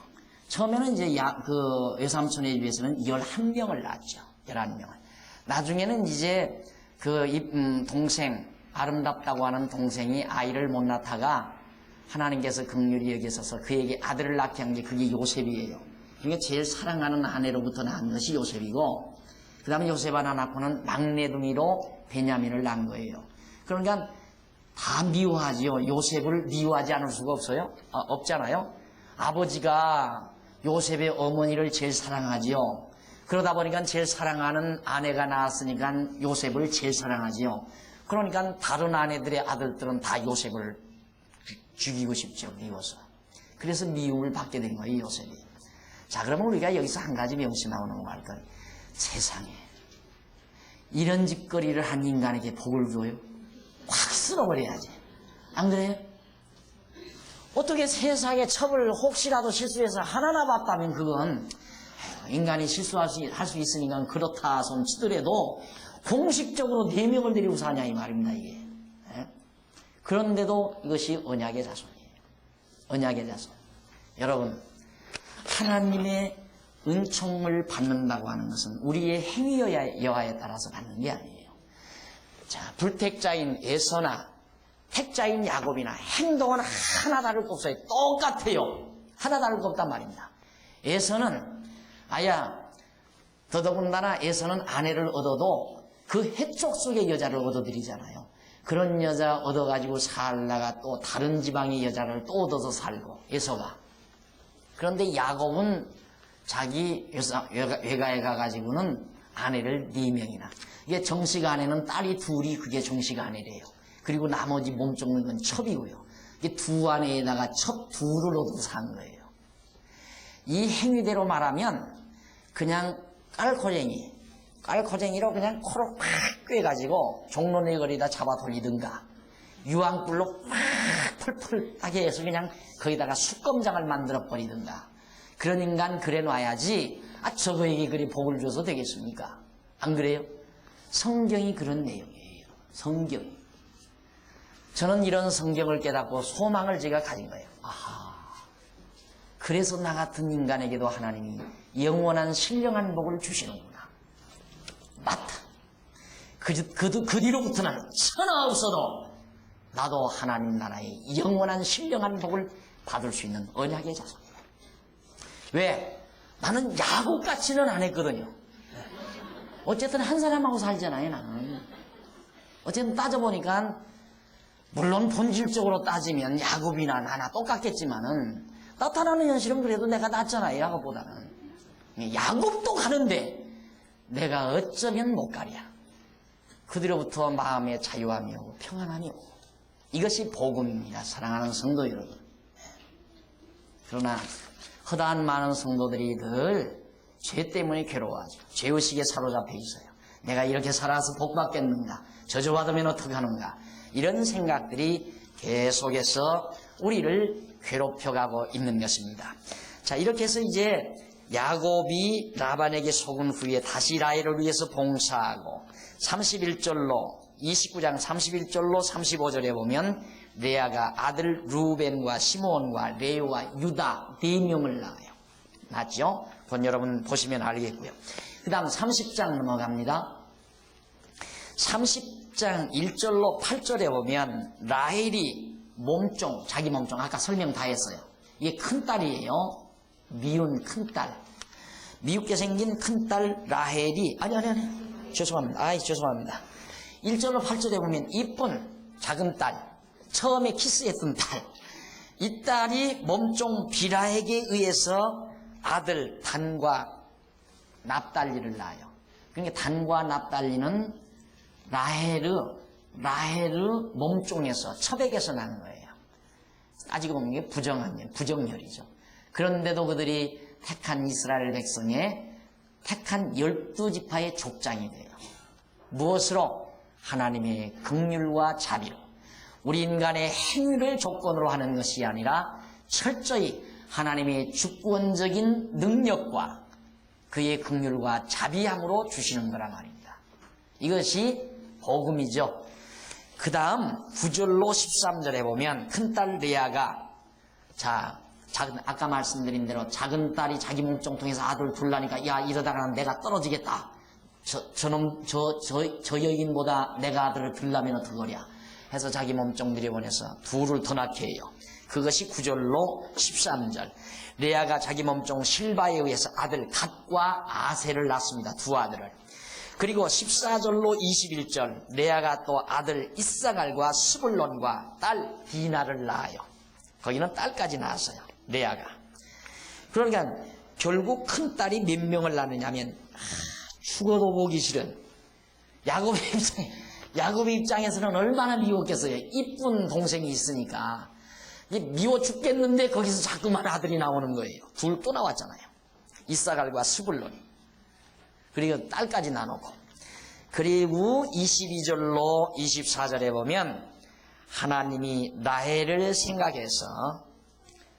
처음에는 이제 그 외삼촌의 집에서는 11명을 낳았죠. 11명을. 나중에는 이제 그 동생, 아름답다고 하는 동생이 아이를 못 낳다가 하나님께서 긍휼히 여기셔서 그에게 아들을 낳게 한 게 그게 요셉이에요. 그러니까 제일 사랑하는 아내로부터 낳은 것이 요셉이고 그 다음에 요셉 하나 낳고는 막내둥이로 베냐민을 낳은 거예요. 그러니까 다 미워하지요. 요셉을 미워하지 않을 수가 없어요. 없잖아요. 아버지가 요셉의 어머니를 제일 사랑하지요. 그러다 보니까 제일 사랑하는 아내가 나왔으니까 요셉을 제일 사랑하지요. 그러니까 다른 아내들의 아들들은 다 요셉을 죽이고 싶죠. 미워서. 그래서 미움을 받게 된 거예요. 요셉이. 자, 그러면 우리가 여기서 한 가지 명심하고 넘어갈 건 세상에 이런 짓거리를 한 인간에게 복을 줘요? 확 쓸어버려야지. 안 그래요? 어떻게 세상에 첩을 혹시라도 실수해서 하나나 봤다면 그건 인간이 실수할 수 있으니까 그렇다 손 치더라도 공식적으로 4명을 데리고 사냐 이 말입니다. 이게. 그런데도 이것이 언약의 자손이에요. 언약의 자손. 여러분 하나님의 은총을 받는다고 하는 것은 우리의 행위 여하에 따라서 받는 게 아니에요. 자, 불택자인 에서나 택자인 야곱이나 행동은 하나 다를 거 없어요. 똑같아요. 하나 다를 거 없단 말입니다. 에서는 더더군다나 에서는 아내를 얻어도 그 해쪽 속의 여자를 얻어들이잖아요. 그런 여자 얻어가지고 살다가 또 다른 지방의 여자를 또 얻어서 살고 에서가. 그런데 야곱은 자기 외가에 가가지고는 아내를 4명이나. 이게 정식 아내는 딸이 둘이 그게 정식 아내래요. 그리고 나머지 몸종는 건 첩이고요. 이게 2 아내에다가 첩 2를 얻어서 산 거예요. 이 행위대로 말하면 그냥 깔코쟁이로 그냥 코로 팍 꿰가지고 종로네 거리다 잡아 돌리든가 유황불로 막 풀풀 하게 해서 그냥 거기다가 숯검장을 만들어 버리든가 그런 인간 그래 놔야지 저거에게 그리 복을 줘서 되겠습니까? 안 그래요? 성경이 그런 내용이에요. 성경이. 저는 이런 성경을 깨닫고 소망을 제가 가진 거예요. 아하. 그래서 나 같은 인간에게도 하나님이 영원한 신령한 복을 주시는구나. 맞다. 그 뒤로부터는 천하 없어도 나도 하나님 나라의 영원한 신령한 복을 받을 수 있는 언약의 자손이에요. 왜? 나는 야곱같이는 안 했거든요. 어쨌든 한 사람하고 살잖아요, 나는. 어쨌든 따져보니까 물론 본질적으로 따지면 야곱이나 나나 똑같겠지만은 나타나는 현실은 그래도 내가 낫잖아요, 야곱보다는. 야곱도 가는데 내가 어쩌면 못 가랴. 그 뒤로부터 마음의 자유함이 오고 평안함이 오고 이것이 복음입니다, 사랑하는 성도 여러분. 그러나 허다한 많은 성도들이 늘 죄 때문에 괴로워하죠. 죄의식에 사로잡혀 있어요. 내가 이렇게 살아서 복 받겠는가, 저주받으면 어떡하는가, 이런 생각들이 계속해서 우리를 괴롭혀가고 있는 것입니다. 자, 이렇게 해서 이제 야곱이 라반에게 속은 후에 다시 라헬을 위해서 봉사하고 31절로 29장 31절로 35절에 보면 레아가 아들 루벤과 시므온과 레위와 유다 4명을 낳아요. 맞죠? 본 여러분 보시면 알겠고요. 그 다음 30장 넘어갑니다. 30장 1절로 8절에 보면 라헬이 몸종, 자기 몸종, 아까 설명 다 했어요. 이게 큰딸이에요. 미운 큰딸. 미웃게 생긴 큰딸 라헬이, 아니. 죄송합니다. 1절로 8절에 보면 이쁜 작은 딸, 처음에 키스했던 딸, 이 딸이 몸종 비라에게 의해서 아들 단과 납달리를 낳아요. 그러니까 단과 납달리는 라헬의 몸종에서, 첩액에서 나는 거예요. 따지고 보면 이게 부정렬이죠. 그런데도 그들이 택한 이스라엘 백성의 택한 12지파의 족장이 돼요. 무엇으로? 하나님의 긍휼과 자비로. 우리 인간의 행위를 조건으로 하는 것이 아니라 철저히 하나님의 주권적인 능력과 그의 긍휼과 자비함으로 주시는 거란 말입니다. 이것이 복음이죠. 그 다음 9절로 13절에 보면 큰딸 레아가, 아까 말씀드린 대로 작은 딸이 자기 몸종 통해서 아들 둘라니까, 야, 이러다가 내가 떨어지겠다. 저 여인보다 내가 아들을 둘라면 어떡하랴 해서 자기 몸종 들여보내서 둘을 더 낳게 해요. 그것이 9절로 13절. 레아가 자기 몸종 실바에 의해서 아들 갓과 아셀을 낳습니다. 두 아들을. 그리고 14절로 21절 레아가 또 아들 이사갈과 스불론과 딸 디나를 낳아요. 거기는 딸까지 낳았어요, 레아가. 그러니까 결국 큰딸이 몇 명을 낳느냐면 죽어도 보기 싫은 야곱의 입장에서는 얼마나 미웠겠어요. 이쁜 동생이 있으니까 미워 죽겠는데 거기서 자꾸만 아들이 나오는 거예요. 둘 또 나왔잖아요. 이사갈과 스불론이. 그리고 딸까지 나누고. 그리고 22절로 24절에 보면 하나님이 라헬을 생각해서,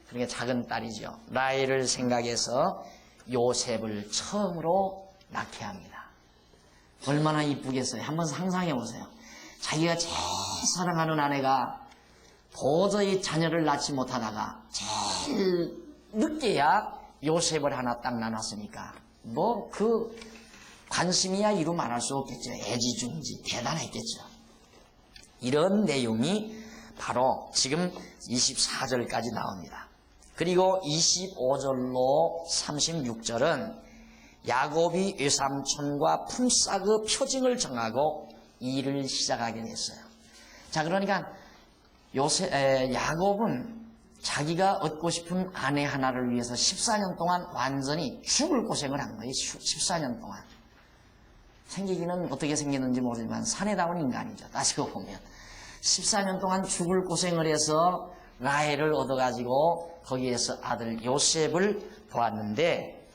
그러니까 작은 딸이죠, 라헬을 생각해서 요셉을 처음으로 낳게 합니다. 얼마나 이쁘겠어요. 한번 상상해 보세요. 자기가 제일 사랑하는 아내가 도저히 자녀를 낳지 못하다가 제일 늦게야 요셉을 하나 딱 낳았으니까 뭐 그 관심이야 이루 말할 수 없겠죠. 애지중지 대단했겠죠. 이런 내용이 바로 지금 24절까지 나옵니다. 그리고 25절로 36절은 야곱이 외삼촌과 품삯의 표징을 정하고 일을 시작하게 됐어요. 자, 그러니까 야곱은 자기가 얻고 싶은 아내 하나를 위해서 14년 동안 완전히 죽을 고생을 한 거예요. 14년 동안. 생기기는 어떻게 생겼는지 모르지만 사내다운 인간이죠. 따지고 보면 14년 동안 죽을 고생을 해서 라헬을 얻어가지고 거기에서 아들 요셉을 보았는데,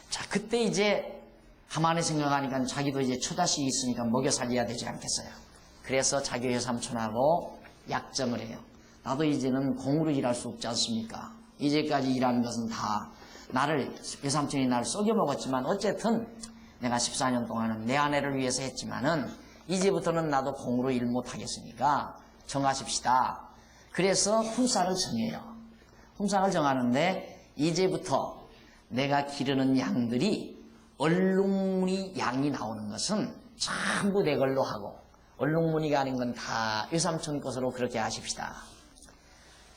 자, 그때 이제 가만히 생각하니까 자기도 이제 처자식이 있으니까 먹여 살려야 되지 않겠어요. 그래서 자기 외삼촌하고 약정을 해요. 나도 이제는 공으로 일할 수 없지 않습니까? 이제까지 일하는 것은 다 외삼촌이 나를 썩여 먹었지만 어쨌든 내가 14년 동안은 내 아내를 위해서 했지만은 이제부터는 나도 공으로 일 못하겠으니까 정하십시다. 그래서 품삯을 정해요. 품삯을 정하는데 이제부터 내가 기르는 양들이 얼룩무늬 양이 나오는 것은 전부 내 걸로 하고 얼룩무늬가 아닌 건 다 외삼촌 것으로 그렇게 하십시다.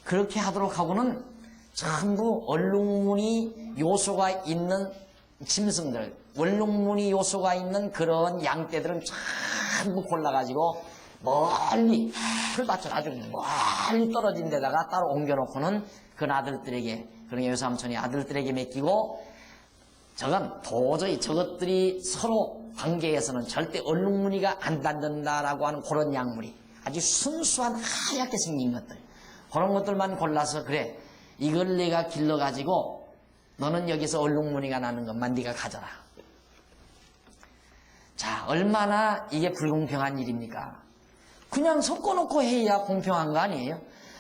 그렇게 하도록 하고는 전부 얼룩무늬 요소가 있는 짐승들, 얼룩무늬 요소가 있는 그런 양떼들은 전부 골라가지고 멀리 풀밭을 아주 멀리 떨어진 데다가 따로 옮겨놓고는 그 아들들에게, 그러니까 외삼촌이 아들들에게 맡기고, 저건 도저히 저것들이 서로 관계에서는 절대 얼룩무늬가 안 닿는다라고 하는 그런 약물이 아주 순수한 하얗게 생긴 것들, 그런 것들만 골라서 그래, 이걸 내가 길러가지고 너는 여기서 얼룩무늬가 나는 것만 네가 가져라. 자, 얼마나 이게 불공평한 일입니까? 그냥 섞어놓고 해야 공평한 거 아니에요?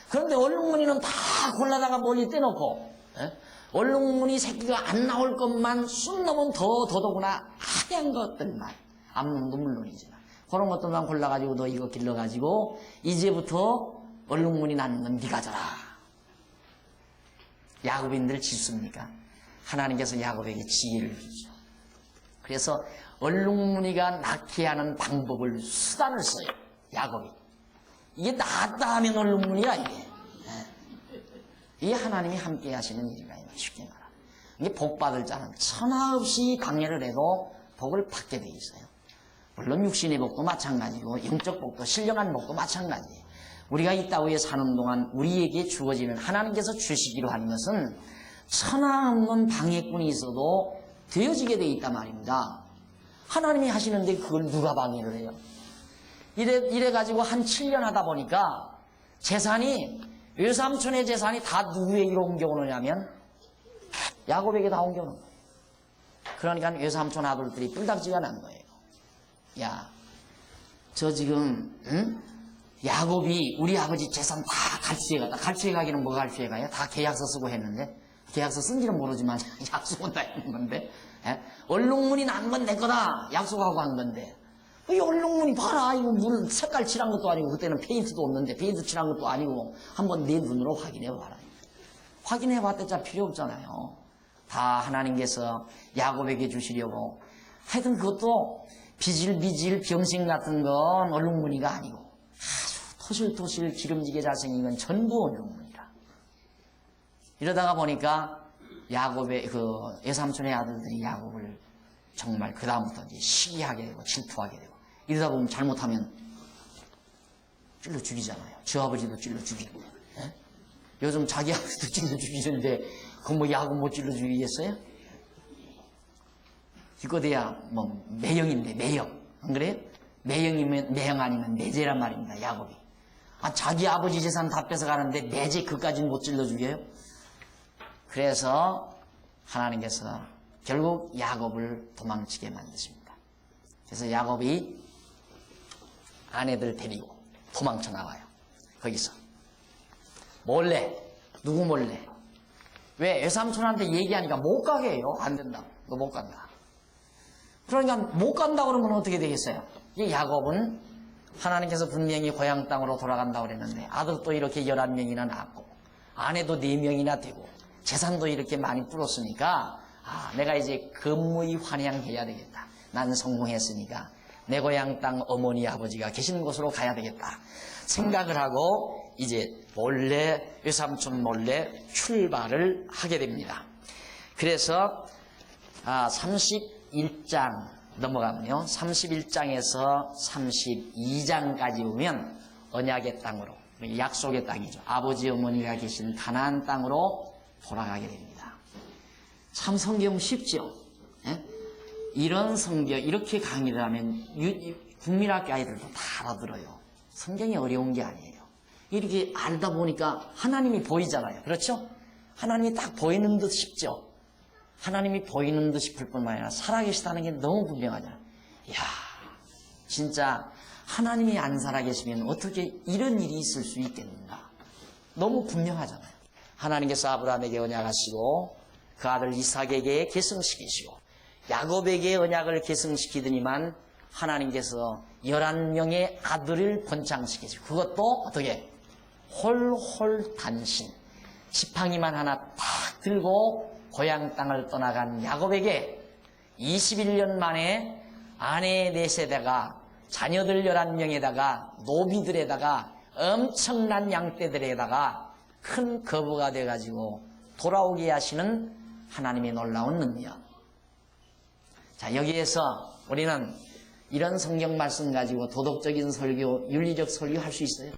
그런데 얼룩무늬는 다 골라다가 멀리 떼놓고, 얼룩무늬 새끼가 안 나올 것만 순 놈은 더더구나 하얀 것들만, 앞놈도 물론이지만 그런 것들만 골라가지고 너 이거 길러가지고 이제부터 얼룩무늬 나는 건 네가 져라. 야곱인들 짓습니까? 하나님께서 야곱에게 지혜를 주죠. 그래서 얼룩무늬가 낳게 하는 방법을, 수단을 써요. 야곱이. 이게 낳았다 하면 얼룩무늬야 이게. 이게 하나님이 함께 하시는 일이라, 쉽게 말하면. 이게 복 받을 자는 천하 없이 방해를 해도 복을 받게 돼 있어요. 물론 육신의 복도 마찬가지고 영적 복도, 신령한 복도 마찬가지예요. 우리가 이 땅에 사는 동안 우리에게 주어지는, 하나님께서 주시기로 하는 것은 천하 없는 방해꾼이 있어도 되어지게 돼 있단 말입니다. 하나님이 하시는데 그걸 누가 방해를 해요? 이래가지고 한 7년 하다 보니까 재산이, 외삼촌의 재산이 다 누구에게로 옮겨오느냐면 야곱에게 다 옮겨오는 거예요. 그러니까 외삼촌 아들들이 뿔딱지가 난 거예요. 야, 저 지금 야곱이 우리 아버지 재산 다 갈취해 갔다. 갈취해 가기는 뭐가 갈취해 가요? 다 계약서 쓰고 했는데, 계약서 쓴지는 모르지만 약속은 다 했는 건데, 얼룩무늬 난 건 내 거다 약속하고 한 건데, 이 얼룩무늬 봐라, 이거 물 색깔 칠한 것도 아니고, 그때는 페인트도 없는데 페인트 칠한 것도 아니고, 한번 내 눈으로 확인해 봐라. 확인해 봤대자 필요 없잖아요. 다 하나님께서 야곱에게 주시려고. 하여튼 그것도 비질비질 병신 같은 건 얼룩무늬가 아니고, 아주 토실토실 기름지게 잘생긴 건 전부 얼룩무늬라. 이러다가 보니까 야곱의 외삼촌의 아들들이 야곱을 정말 그 다음부터 이제 시기하게 되고 질투하게 되고, 이러다 보면 잘못하면 찔러 죽이잖아요. 저 아버지도 찔러 죽이고, 요즘 자기 아버지도 찔러 죽이는데 그건 뭐 야곱 못 찔러 죽이겠어요? 이거 돼야 뭐 매형인데, 매형, 안 그래요? 매형이면, 매형 아니면 매제란 말입니다. 야곱이. 자기 아버지 재산 다 뺏어가는데 매제 그까지는 못 찔러 죽여요? 그래서 하나님께서 결국 야곱을 도망치게 만드십니다. 그래서 야곱이 아내들 데리고 도망쳐 나와요. 거기서 몰래, 누구 몰래? 왜? 외삼촌한테 얘기하니까 못 가게 해요. 안 된다고. 너 못 간다. 그러니까 못 간다 그러면 어떻게 되겠어요? 이 야곱은 하나님께서 분명히 고향 땅으로 돌아간다고 그랬는데, 아들도 이렇게 11명이나 낳았고 아내도 4명이나 되고 재산도 이렇게 많이 불었으니까, 내가 이제 근무히 환영해야 되겠다. 난 성공했으니까 내 고향 땅 어머니 아버지가 계신 곳으로 가야 되겠다 생각을 하고 이제 몰래, 외삼촌 몰래 출발을 하게 됩니다. 그래서 31장 넘어가면요, 31장에서 32장까지 오면 언약의 땅으로, 약속의 땅이죠. 아버지 어머니가 계신 가나안 땅으로 돌아가게 됩니다. 참 성경 쉽죠? 이런 성경, 이렇게 강의를 하면 국민학교 아이들도 다 알아들어요. 성경이 어려운 게 아니에요. 이렇게 알다 보니까 하나님이 보이잖아요. 그렇죠? 하나님이 딱 보이는 듯 싶죠? 하나님이 보이는 듯 싶을 뿐만 아니라 살아계시다는 게 너무 분명하잖아요. 이야, 진짜 하나님이 안 살아계시면 어떻게 이런 일이 있을 수 있겠는가? 너무 분명하잖아요. 하나님께서 아브라함에게 언약하시고 그 아들 이삭에게 계승시키시고 야곱에게 언약을 계승시키더니만 하나님께서 11명의 아들을 번창시키시고 그것도 어떻게 홀홀단신 지팡이만 하나 탁 들고 고향 땅을 떠나간 야곱에게 21년 만에 아내 4세대가 자녀들 11명에다가 노비들에다가 엄청난 양떼들에다가 큰 거부가 돼가지고 돌아오게 하시는 하나님의 놀라운 능력. 자, 여기에서 우리는 이런 성경 말씀 가지고 도덕적인 설교, 윤리적 설교 할 수 있어요.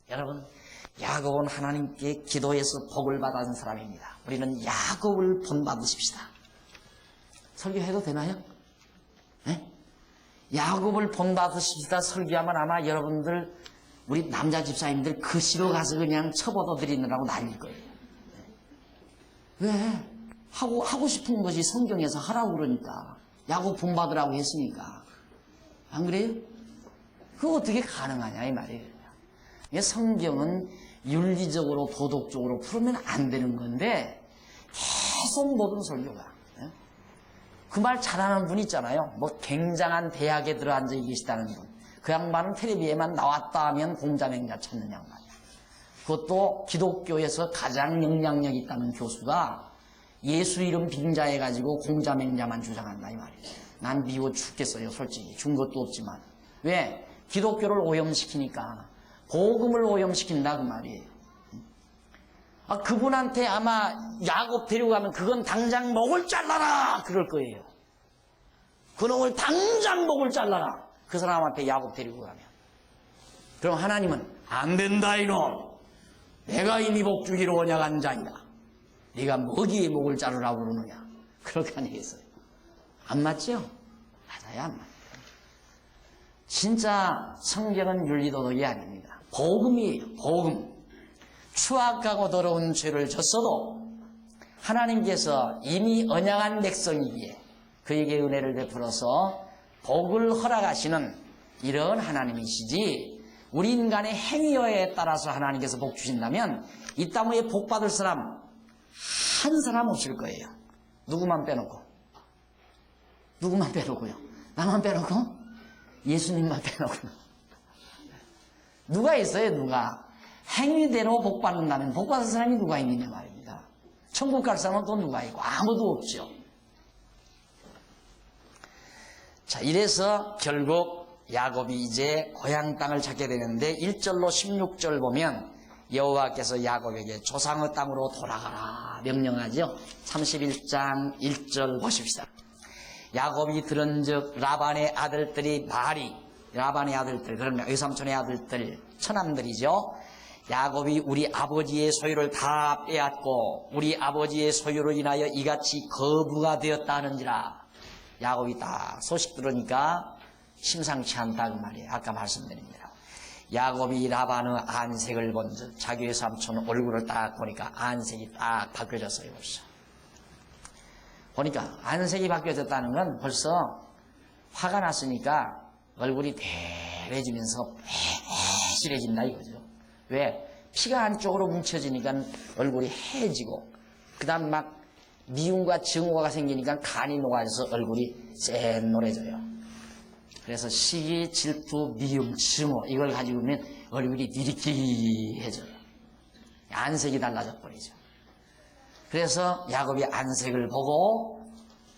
여러분, 야곱은 하나님께 기도해서 복을 받은 사람입니다. 우리는 야곱을 본받으십시다. 설교해도 되나요? 네? 야곱을 본받으십시다 설교하면 아마 여러분들 우리 남자 집사님들 그시로 가서 그냥 쳐버더 드리느라고 난릴 거예요. 왜? 하고 싶은 것이 성경에서 하라고 그러니까. 야곱 본받으라고 했으니까. 안 그래요? 그거 어떻게 가능하냐 이 말이에요. 성경은 윤리적으로 도덕적으로 풀으면 안 되는 건데 계속 모든 설교가 그 말 잘하는 분 있잖아요. 뭐 굉장한 대학에 들어앉아 계시다는 분. 그 양반은 텔레비에만 나왔다 하면 공자맹자 찾는 양반이야. 그것도 기독교에서 가장 영향력 있다는 교수가 예수 이름 빙자해가지고 공자맹자만 주장한다 이 말이에요. 난 미워 죽겠어요 솔직히. 준 것도 없지만. 왜? 기독교를 오염시키니까. 복음을 오염시킨다 그 말이에요. 그분한테 아마 야곱 데려가면 그건 당장 목을 잘라라 그럴 거예요. 그놈을 당장 목을 잘라라. 그 사람한테 야곱 데리고 가면. 그럼 하나님은 안 된다 이놈. 내가 이미 복 주기로 언약한 자이다. 네가 뭐기에 목을 자르라고 그러느냐. 그렇게 아니겠어요. 안 맞죠? 맞아요 안 맞아요. 진짜 성경은 윤리도덕이 아닙니다. 복음이에요. 복음. 추악하고 더러운 죄를 졌어도 하나님께서 이미 언약한 백성이기에 그에게 은혜를 베풀어서 복을 허락하시는 이런 하나님이시지 우리 인간의 행위여에 따라서 하나님께서 복 주신다면 이 땅 위에 복 받을 사람 한 사람 없을 거예요. 누구만 빼놓고. 누구만 빼놓고요. 나만 빼놓고 예수님만 빼놓고. 누가 있어요 누가. 행위대로 복 받는다면 복 받은 사람이 누가 있느냐 말입니다. 천국 갈 사람은 또 누가 있고 아무도 없죠. 자, 이래서 결국 야곱이 이제 고향 땅을 찾게 되는데 1절로 16절 보면 여호와께서 야곱에게 조상의 땅으로 돌아가라 명령하죠. 31장 1절 보십시다. 야곱이 들은즉 라반의 아들들이 말이 라반의 아들들 그러면 외삼촌의 아들들 처남들이죠. 야곱이 우리 아버지의 소유를 다 빼앗고 우리 아버지의 소유로 인하여 이같이 거부가 되었다 하는지라. 야곱이 딱 소식 들으니까 심상치 않다 그 말이에요. 아까 말씀드립니다. 야곱이 라반의 안색을 본즉 자기 외삼촌 얼굴을 딱 보니까 안색이 딱 바뀌어졌어요. 벌써 보니까 안색이 바뀌어졌다는 건 벌써 화가 났으니까 얼굴이 대해지면서 해질해진다 이거죠. 왜? 피가 안쪽으로 뭉쳐지니까 얼굴이 해지고 그 다음 막 미움과 증오가 생기니까 간이 녹아져서 얼굴이 쎄노래져요. 그래서 시기, 질투, 미움, 증오 이걸 가지고 오면 얼굴이 니리끼해져요. 안색이 달라져 버리죠. 그래서 야곱이 안색을 보고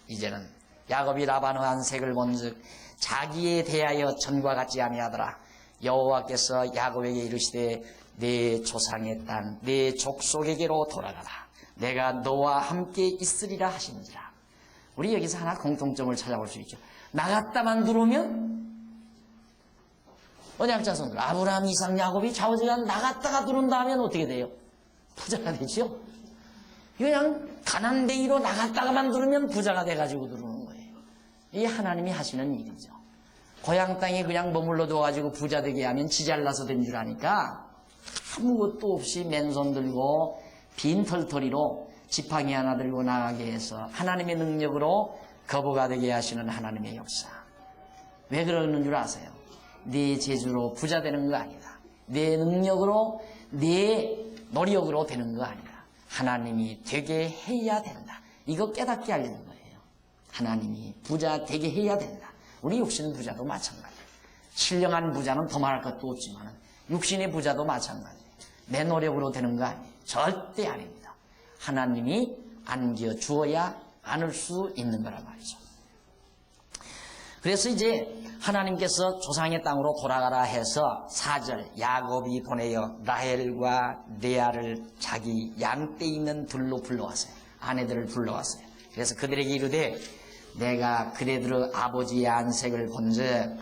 이제는 야곱이 라반의 안색을 본즉 자기에 대하여 전과 같지 아니하더라. 여호와께서 야곱에게 이르시되 내 조상의 땅 내 족속에게로 돌아가라. 내가 너와 함께 있으리라 하시니라. 우리 여기서 하나 공통점을 찾아볼 수 있죠. 나갔다만 들어오면 언약 자손들 아브라함, 이삭, 야곱이 좌우지간 나갔다가 들어온다 하면 어떻게 돼요? 부자가 되죠. 그냥 가난뱅이로 나갔다가만 들어오면 부자가 돼가지고 들어오는 거예요. 이게 하나님이 하시는 일이죠. 고향 땅에 그냥 머물러 둬가지고 부자 되게 하면 지 잘나서 된 줄 아니까 아무것도 없이 맨손 들고 빈 털터리로 지팡이 하나 들고 나가게 해서 하나님의 능력으로 거부가 되게 하시는 하나님의 역사. 왜 그러는 줄 아세요? 네 재주로 부자 되는 거 아니다. 내 능력으로 내 노력으로 되는 거 아니다. 하나님이 되게 해야 된다. 이거 깨닫게 하려는 거예요. 하나님이 부자 되게 해야 된다. 우리 육신 부자도 마찬가지예요. 신령한 부자는 더 말할 것도 없지만 육신의 부자도 마찬가지예요. 내 노력으로 되는 거 아니에요. 절대 아닙니다. 하나님이 안겨주어야 안을 수 있는 거란 말이죠. 그래서 이제 하나님께서 조상의 땅으로 돌아가라 해서 4절 야곱이 보내어 라헬과 레아를 자기 양떼 있는 들로 불러왔어요. 아내들을 불러왔어요. 그래서 그들에게 이르되 내가 그대들의 아버지의 안색을 본즉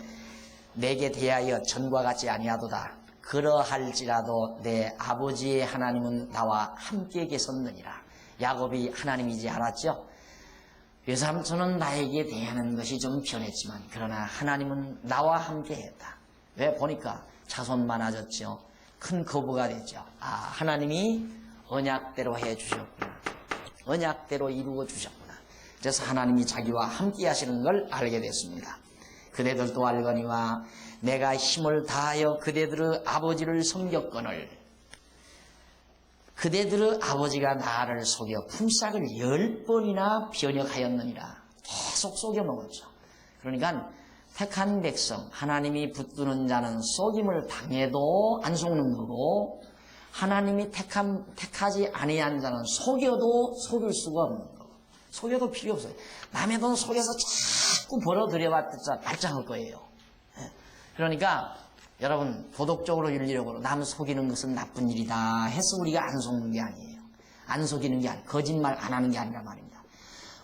내게 대하여 전과 같지 아니하도다. 그러할지라도 내 아버지의 하나님은 나와 함께 계셨느니라. 야곱이 하나님이지 알았죠. 외삼촌은 나에게 대하는 것이 좀 변했지만 그러나 하나님은 나와 함께 했다. 왜? 보니까 자손 많아졌죠. 큰 거부가 됐죠. 아, 하나님이 언약대로 해주셨구나. 언약대로 이루어 주셨구나. 그래서 하나님이 자기와 함께 하시는 걸 알게 됐습니다. 그대들도 알거니와 내가 힘을 다하여 그대들의 아버지를 섬겼거늘 그대들의 아버지가 나를 속여 품삯을 10번이나 변역하였느니라. 계속 속여먹었죠. 그러니까 택한 백성, 하나님이 붙드는 자는 속임을 당해도 안 속는 거고 하나님이 택하지 아니한 자는 속여도 속일 수가 없는 거고 속여도 필요 없어요. 남의 돈 속여서 자꾸 벌어들여봤자 발장할 거예요. 그러니까 여러분 도덕적으로 윤리적으로 남 속이는 것은 나쁜 일이다 해서 우리가 안 속는 게 아니에요. 안 속이는 게 아니에요. 거짓말 안 하는 게 아니라 말입니다.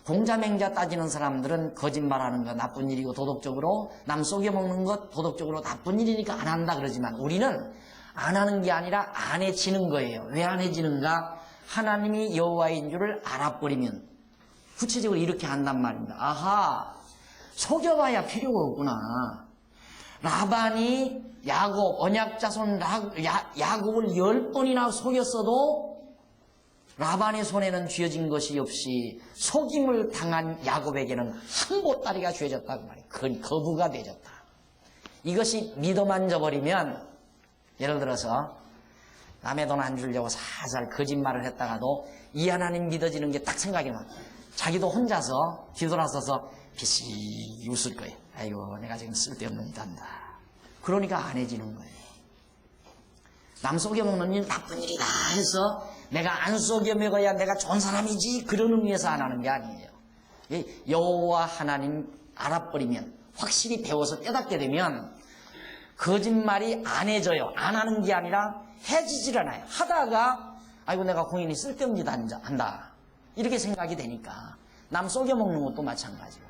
공자맹자 따지는 사람들은 거짓말하는 거 나쁜 일이고 도덕적으로 남 속여먹는 것 도덕적으로 나쁜 일이니까 안 한다 그러지만 우리는 안 하는 게 아니라 안 해지는 거예요. 왜 안 해지는가? 하나님이 여호와인 줄을 알아버리면 구체적으로 이렇게 한단 말입니다. 아하, 속여봐야 필요가 없구나. 라반이 야곱, 언약자손 야곱을 10번이나 속였어도 라반의 손에는 쥐어진 것이 없이 속임을 당한 야곱에게는 한 보따리가 쥐어졌다고 말이에요. 그건 거부가 되졌다. 이것이 믿어만 져버리면 예를 들어서 남의 돈 안 주려고 살살 거짓말을 했다가도 이 하나님 믿어지는 게 딱 생각이 나. 자기도 혼자서 뒤돌아서서 비시 웃을 거예요. 아이고 내가 지금 쓸데없는 짓 한다. 그러니까 안 해지는 거예요. 남 속여먹는 일 나쁜 일이다 해서 내가 안 속여먹어야 내가 좋은 사람이지 그런 의미에서 안 하는 게 아니에요. 여호와 하나님 알아버리면 확실히 배워서 깨닫게 되면 거짓말이 안 해져요. 안 하는 게 아니라 해지질 않아요. 하다가 아이고 내가 공인이 쓸데없는 짓 한다 이렇게 생각이 되니까 남 속여먹는 것도 마찬가지고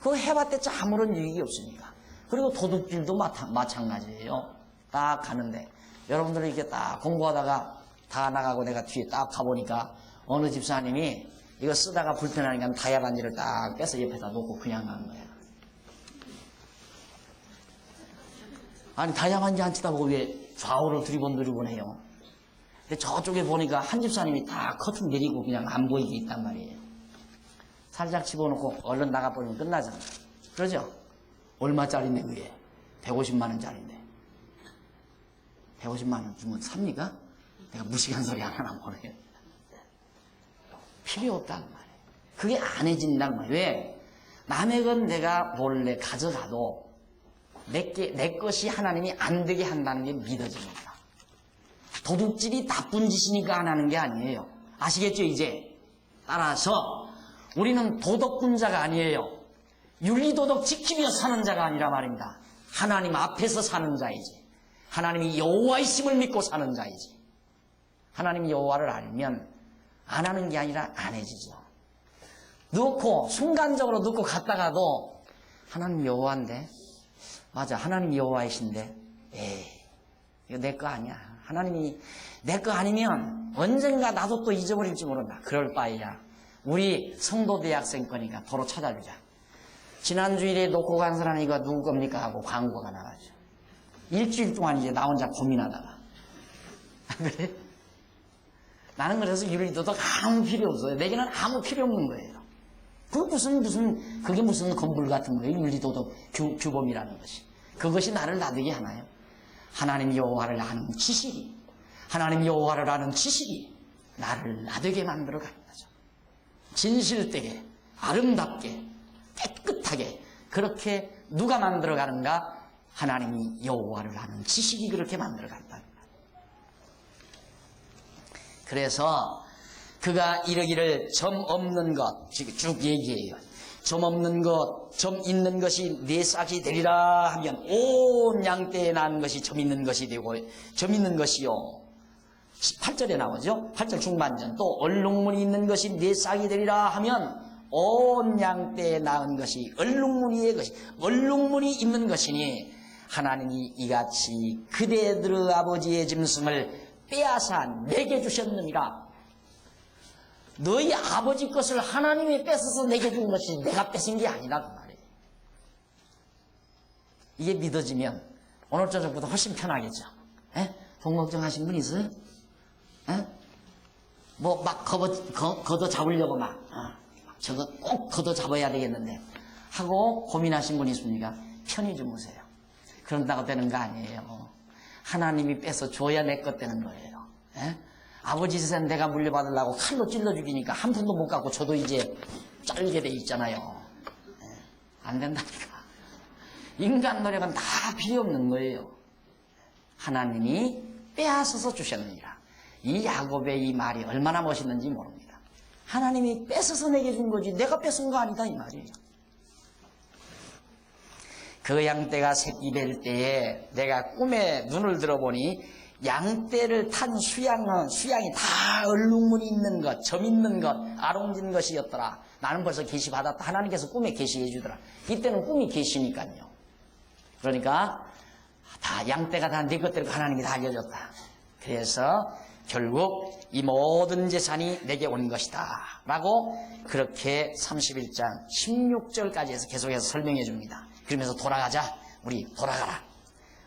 그거 해봤댔자 아무런 유익이 없으니까. 그리고 도둑질도 마찬가지예요. 딱 가는데 여러분들은 이렇게 딱 공부하다가 다 나가고 내가 뒤에 딱 가보니까 어느 집사님이 이거 쓰다가 불편하니까 다이아 반지를 딱 빼서 옆에다 놓고 그냥 간 거예요. 아니 다이아 반지 안 치다보고 왜 좌우로 두리번 해요. 근데 저쪽에 보니까 한 집사님이 딱 커튼 내리고 그냥 안 보이게 있단 말이에요. 살짝 집어넣고 얼른 나가버리면 끝나잖아. 그러죠? 얼마짜리인데 그게? 150만 원짜리인데 150만 원 주면 삽니까? 내가 무식한 소리 하나 보내요. 필요 없다는 말이에요. 그게 안 해진다는 말이에요. 왜? 남의 건 내가 몰래 가져가도 내 것이 하나님이 안 되게 한다는 게 믿어집니다. 도둑질이 나쁜 짓이니까 안 하는 게 아니에요. 아시겠죠 이제? 따라서 우리는 도덕군자가 아니에요. 윤리도덕 지키며 사는 자가 아니라 말입니다. 하나님 앞에서 사는 자이지. 하나님이 여호와이심을 믿고 사는 자이지. 하나님이 여호와를 알면 안 하는 게 아니라 안 해지죠. 넣고 순간적으로 넣고 갔다가도 하나님 여호와인데 맞아 하나님 여호와이신데 에이 이거 내 거 아니야. 하나님이 내 거 아니면 언젠가 나도 또 잊어버릴지 모른다. 그럴 바에야 우리 성도대학생 거니까 도로 찾아주자. 지난 주일에 놓고 간 사람이 이거 누구 겁니까 하고 광고가 나가죠. 일주일 동안 이제 나 혼자 고민하다가 그래? 나는 그래서 윤리도덕 아무 필요 없어요. 내게는 아무 필요 없는 거예요. 그게 무슨 건물 같은 거예요. 윤리도덕 규범이라는 것이. 그것이 나를 나되게 하나요? 하나님 여호와를 아는 지식이 하나님 여호와를 아는 지식이 나를 나되게 만들어 가는 거죠. 진실되게 아름답게 깨끗하게 그렇게 누가 만들어가는가? 하나님이 여호와를 아는 지식이 그렇게 만들어간다. 그래서 그가 이르기를 점 없는 것, 쭉 얘기해요. 점 없는 것, 점 있는 것이 네 싹이 되리라 하면 온 양떼에 난 것이 점 있는 것이 되고, 점 있는 것이요. 8절에 나오죠. 8절 중반전. 또 얼룩무늬 있는 것이 네 싹이 되리라 하면 온 양떼에 낳은 것이 얼룩무늬의 것이, 얼룩무늬 있는 것이니 하나님이 이같이 그대들의 아버지의 짐승을 빼앗아 내게 주셨느니라. 너희 아버지 것을 하나님이 뺏어서 내게 준 것이 내가 뺏은 게 아니라 그 말이에요. 이게 믿어지면 오늘 저녁보다 훨씬 편하겠죠. 에? 돈 걱정하신 분 있어요? 에? 뭐 막 걷어 잡으려고 막 저거 꼭 걷어 잡아야 되겠는데 하고 고민하신 분 있습니까? 편히 주무세요. 그런다고 되는 거 아니에요. 하나님이 뺏어 줘야 내 것 되는 거예요. 에? 아버지 세상 내가 물려받으려고 칼로 찔러 죽이니까 한 푼도 못 갖고 저도 이제 잘게 돼 있잖아요. 안 된다니까. 인간 노력은 다 필요 없는 거예요. 하나님이 빼앗아서 주셨느니라. 이 야곱의 이 말이 얼마나 멋있는지 모릅니다. 하나님이 뺏어서 내게 준 거지 내가 뺏은 거 아니다 이 말이에요. 그 양떼가 새끼 될 때에 내가 꿈에 눈을 들어보니 양떼를 탄 수양이 다 얼룩무늬 있는 것, 점 있는 것, 아롱진 것이었더라. 나는 벌써 계시 받았다. 하나님께서 꿈에 계시해 주더라. 이때는 꿈이 계시니까요. 그러니까 다 양떼가 다 네 것들을 하나님이 다 알려줬다. 그래서 결국 이 모든 재산이 내게 온 것이다 라고 그렇게 31장 16절까지 해서 계속해서 설명해 줍니다. 그러면서 돌아가자. 우리 돌아가라.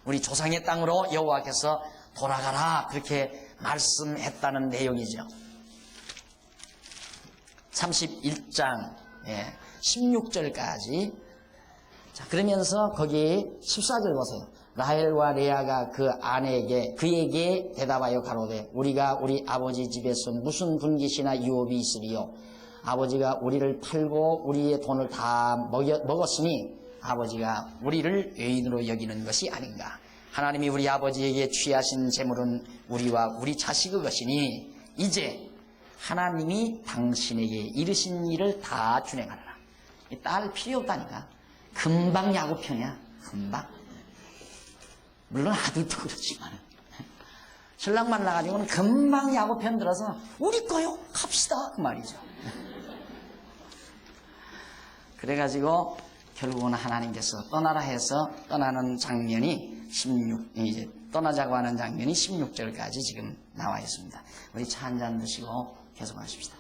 우리 조상의 땅으로 여호와께서 돌아가라 그렇게 말씀했다는 내용이죠. 31장 16절까지. 자, 그러면서 거기 14절 보세요. 라헬과 레아가 그 아내에게 그에게 대답하여 가로되 우리가 우리 아버지 집에서 무슨 분깃이나 유업이 있으리요. 아버지가 우리를 팔고 우리의 돈을 다 먹었으니 아버지가 우리를 외인으로 여기는 것이 아닌가. 하나님이 우리 아버지에게 취하신 재물은 우리와 우리 자식의 것이니 이제 하나님이 당신에게 이르신 일을 다 준행하라. 딸 필요 없다니까. 금방 야곱편이야. 금방. 물론 아들도 그렇지만 신랑 만나가지고는 금방 야곱편 들어서 우리 거요 갑시다 그 말이죠. 그래가지고 결국은 하나님께서 떠나라 해서 떠나는 장면이 이제 떠나자고 하는 장면이 16절까지 지금 나와 있습니다. 우리 차 한잔 드시고 계속 하십시다.